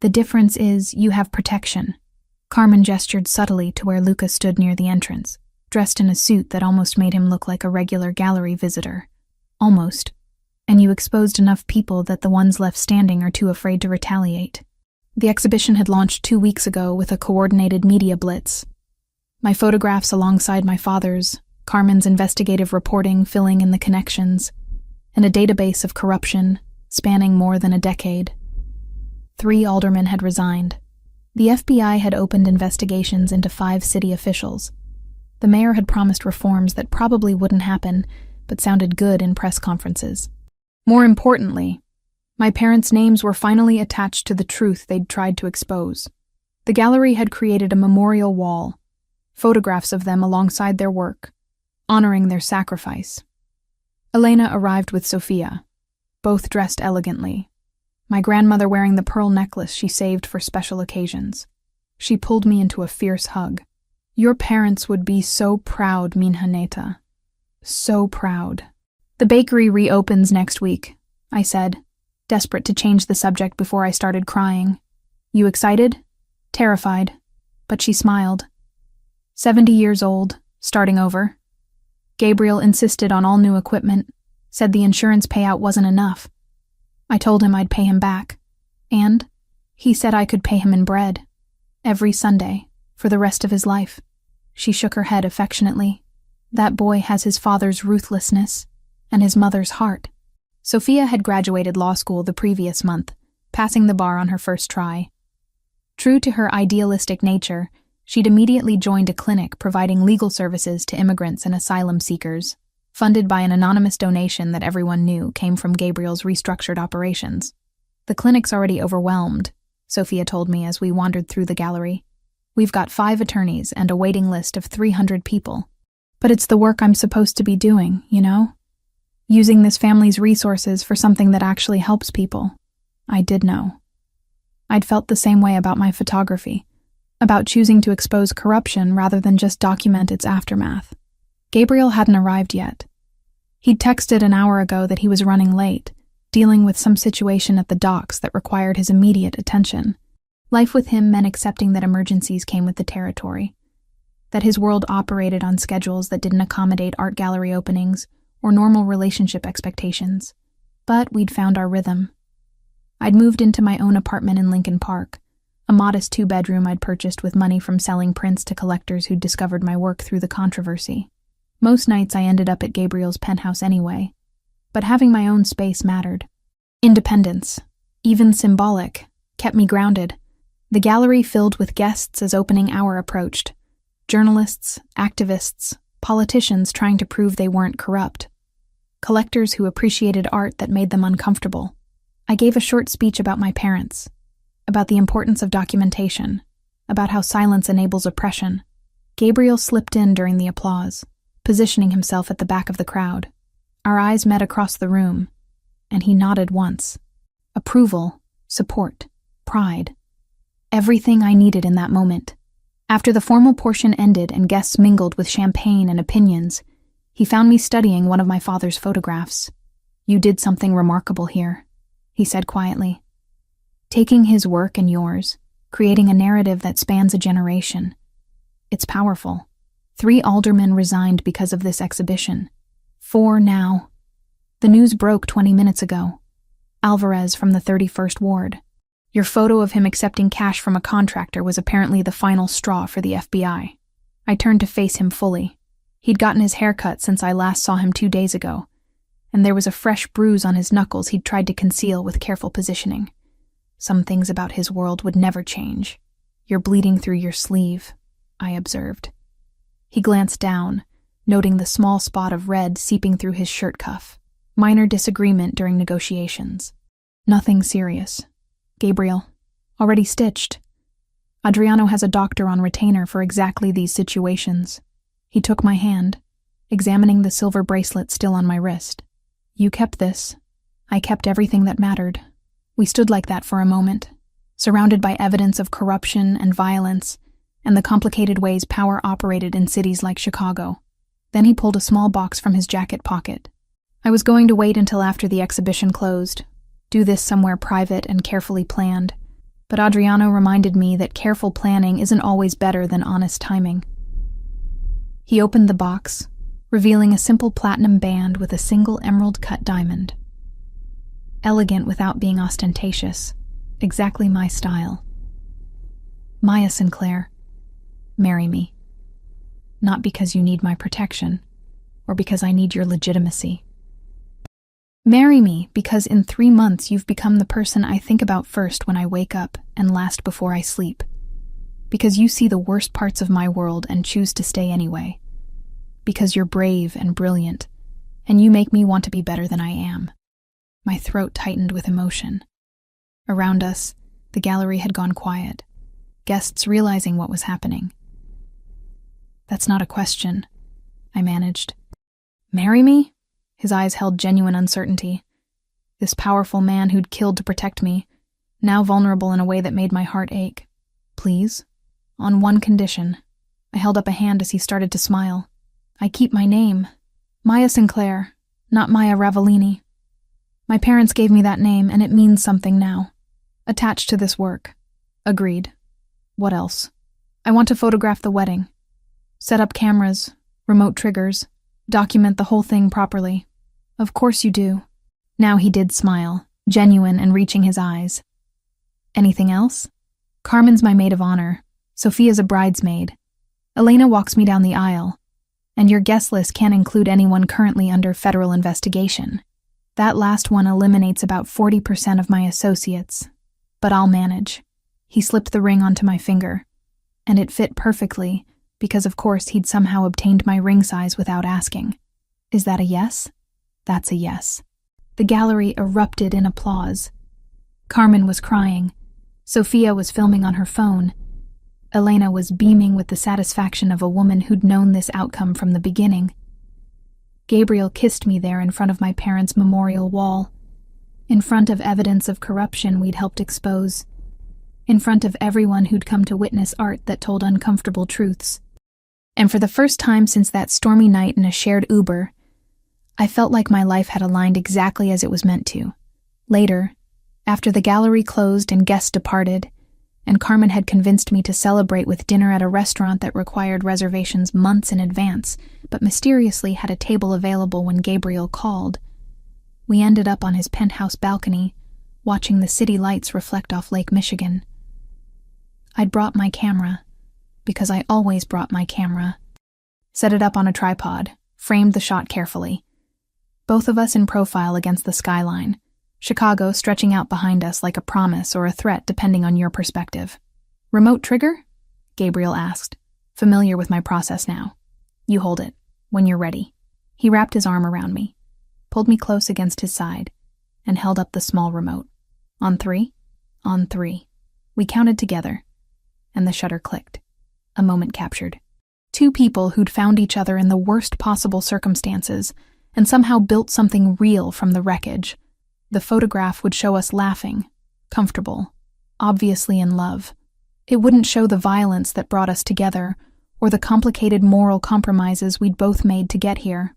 The difference is you have protection. Carmen gestured subtly to where Luca stood near the entrance, dressed in a suit that almost made him look like a regular gallery visitor. Almost. And you exposed enough people that the ones left standing are too afraid to retaliate. The exhibition had launched 2 weeks ago with a coordinated media blitz. My photographs alongside my father's, Carmen's investigative reporting filling in the connections, and a database of corruption spanning more than a decade. 3 aldermen had resigned. The FBI had opened investigations into 5 city officials. The mayor had promised reforms that probably wouldn't happen, but sounded good in press conferences. More importantly, my parents' names were finally attached to the truth they'd tried to expose. The gallery had created a memorial wall, photographs of them alongside their work, honoring their sacrifice. Elena arrived with Sofia, both dressed elegantly, my grandmother wearing the pearl necklace she saved for special occasions. She pulled me into a fierce hug. Your parents would be so proud, Minhaneta. So proud. The bakery reopens next week, I said, desperate to change the subject before I started crying. You excited? Terrified. But she smiled. 70 years old, starting over. Gabriel insisted on all new equipment, said the insurance payout wasn't enough. I told him I'd pay him back, and he said I could pay him in bread, every Sunday, for the rest of his life. She shook her head affectionately. That boy has his father's ruthlessness and his mother's heart. Sophia had graduated law school the previous month, passing the bar on her first try. True to her idealistic nature, she'd immediately joined a clinic providing legal services to immigrants and asylum seekers, funded by an anonymous donation that everyone knew came from Gabriel's restructured operations. The clinic's already overwhelmed, Sophia told me as we wandered through the gallery. We've got 5 attorneys and a waiting list of 300 people. But it's the work I'm supposed to be doing, you know? Using this family's resources for something that actually helps people. I did know. I'd felt the same way about my photography, about choosing to expose corruption rather than just document its aftermath. Gabriel hadn't arrived yet. He'd texted an hour ago that he was running late, dealing with some situation at the docks that required his immediate attention. Life with him meant accepting that emergencies came with the territory, that his world operated on schedules that didn't accommodate art gallery openings or normal relationship expectations. But we'd found our rhythm. I'd moved into my own apartment in Lincoln Park, a modest 2-bedroom I'd purchased with money from selling prints to collectors who'd discovered my work through the controversy. Most nights I ended up at Gabriel's penthouse anyway, but having my own space mattered. Independence, even symbolic, kept me grounded. The gallery filled with guests as opening hour approached. Journalists, activists, politicians trying to prove they weren't corrupt. Collectors who appreciated art that made them uncomfortable. I gave a short speech about my parents, about the importance of documentation, about how silence enables oppression. Gabriel slipped in during the applause, positioning himself at the back of the crowd. Our eyes met across the room, and he nodded once. Approval, support, pride. Everything I needed in that moment. After the formal portion ended and guests mingled with champagne and opinions, he found me studying one of my father's photographs. You did something remarkable here, he said quietly. Taking his work and yours, creating a narrative that spans a generation. It's powerful. 3 aldermen resigned because of this exhibition. 4 now. The news broke 20 minutes ago. Alvarez from the 31st Ward. Your photo of him accepting cash from a contractor was apparently the final straw for the FBI. I turned to face him fully. He'd gotten his hair cut since I last saw him 2 days ago, and there was a fresh bruise on his knuckles he'd tried to conceal with careful positioning. Some things about his world would never change. You're bleeding through your sleeve, I observed. He glanced down, noting the small spot of red seeping through his shirt cuff. Minor disagreement during negotiations. Nothing serious. Gabriel, already stitched. Adriano has a doctor on retainer for exactly these situations. He took my hand, examining the silver bracelet still on my wrist. You kept this. I kept everything that mattered. We stood like that for a moment, surrounded by evidence of corruption and violence, and the complicated ways power operated in cities like Chicago. Then he pulled a small box from his jacket pocket. I was going to wait until after the exhibition closed, do this somewhere private and carefully planned, but Adriano reminded me that careful planning isn't always better than honest timing. He opened the box, revealing a simple platinum band with a single emerald-cut diamond. Elegant without being ostentatious, exactly my style. Maya Sinclair, marry me. Not because you need my protection, or because I need your legitimacy. Marry me because in 3 months you've become the person I think about first when I wake up and last before I sleep. Because you see the worst parts of my world and choose to stay anyway. Because you're brave and brilliant, and you make me want to be better than I am. My throat tightened with emotion. Around us, the gallery had gone quiet, guests realizing what was happening. That's not a question, I managed. Marry me? His eyes held genuine uncertainty. This powerful man who'd killed to protect me, now vulnerable in a way that made my heart ache. Please? On one condition. I held up a hand as he started to smile. I keep my name. Maya Sinclair, not Maya Ravellini. My parents gave me that name, and it means something now. Attached to this work. Agreed. What else? I want to photograph the wedding. Set up cameras, remote triggers, document the whole thing properly. Of course you do. Now he did smile, genuine and reaching his eyes. Anything else? Carmen's my maid of honor. Sophia's a bridesmaid. Elena walks me down the aisle. And your guest list can't include anyone currently under federal investigation. That last one eliminates about 40% of my associates. But I'll manage. He slipped the ring onto my finger. And it fit perfectly, because of course he'd somehow obtained my ring size without asking. Is that a yes? That's a yes. The gallery erupted in applause. Carmen was crying. Sophia was filming on her phone. Elena was beaming with the satisfaction of a woman who'd known this outcome from the beginning. Gabriel kissed me there in front of my parents' memorial wall, in front of evidence of corruption we'd helped expose, in front of everyone who'd come to witness art that told uncomfortable truths. And for the first time since that stormy night in a shared Uber, I felt like my life had aligned exactly as it was meant to. Later, after the gallery closed and guests departed, and Carmen had convinced me to celebrate with dinner at a restaurant that required reservations months in advance, but mysteriously had a table available when Gabriel called. We ended up on his penthouse balcony, watching the city lights reflect off Lake Michigan. I'd brought my camera, because I always brought my camera. Set it up on a tripod, framed the shot carefully. Both of us in profile against the skyline, Chicago stretching out behind us like a promise or a threat depending on your perspective. Remote trigger? Gabriel asked, familiar with my process now. You hold it, when you're ready. He wrapped his arm around me, pulled me close against his side, and held up the small remote. On 3? On 3. We counted together, and the shutter clicked. A moment captured. 2 people who'd found each other in the worst possible circumstances and somehow built something real from the wreckage. The photograph would show us laughing, comfortable, obviously in love. It wouldn't show the violence that brought us together, or the complicated moral compromises we'd both made to get here.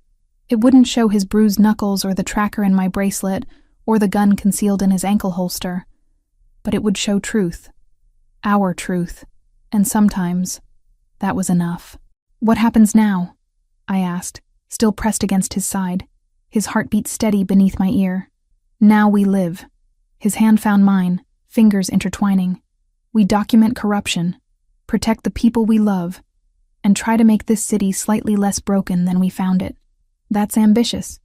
It wouldn't show his bruised knuckles or the tracker in my bracelet, or the gun concealed in his ankle holster. But it would show truth. Our truth. And sometimes, that was enough. What happens now? I asked, still pressed against his side, his heartbeat steady beneath my ear. Now we live. His hand found mine, fingers intertwining. We document corruption, protect the people we love, and try to make this city slightly less broken than we found it. That's ambitious.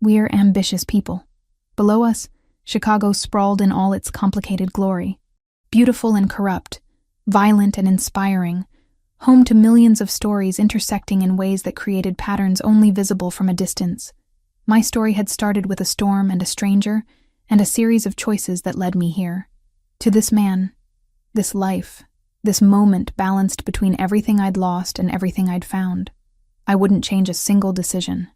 We're ambitious people. Below us, Chicago sprawled in all its complicated glory. Beautiful and corrupt, violent and inspiring, home to millions of stories intersecting in ways that created patterns only visible from a distance. My story had started with a storm and a stranger, and a series of choices that led me here. To this man, this life, this moment balanced between everything I'd lost and everything I'd found. I wouldn't change a single decision.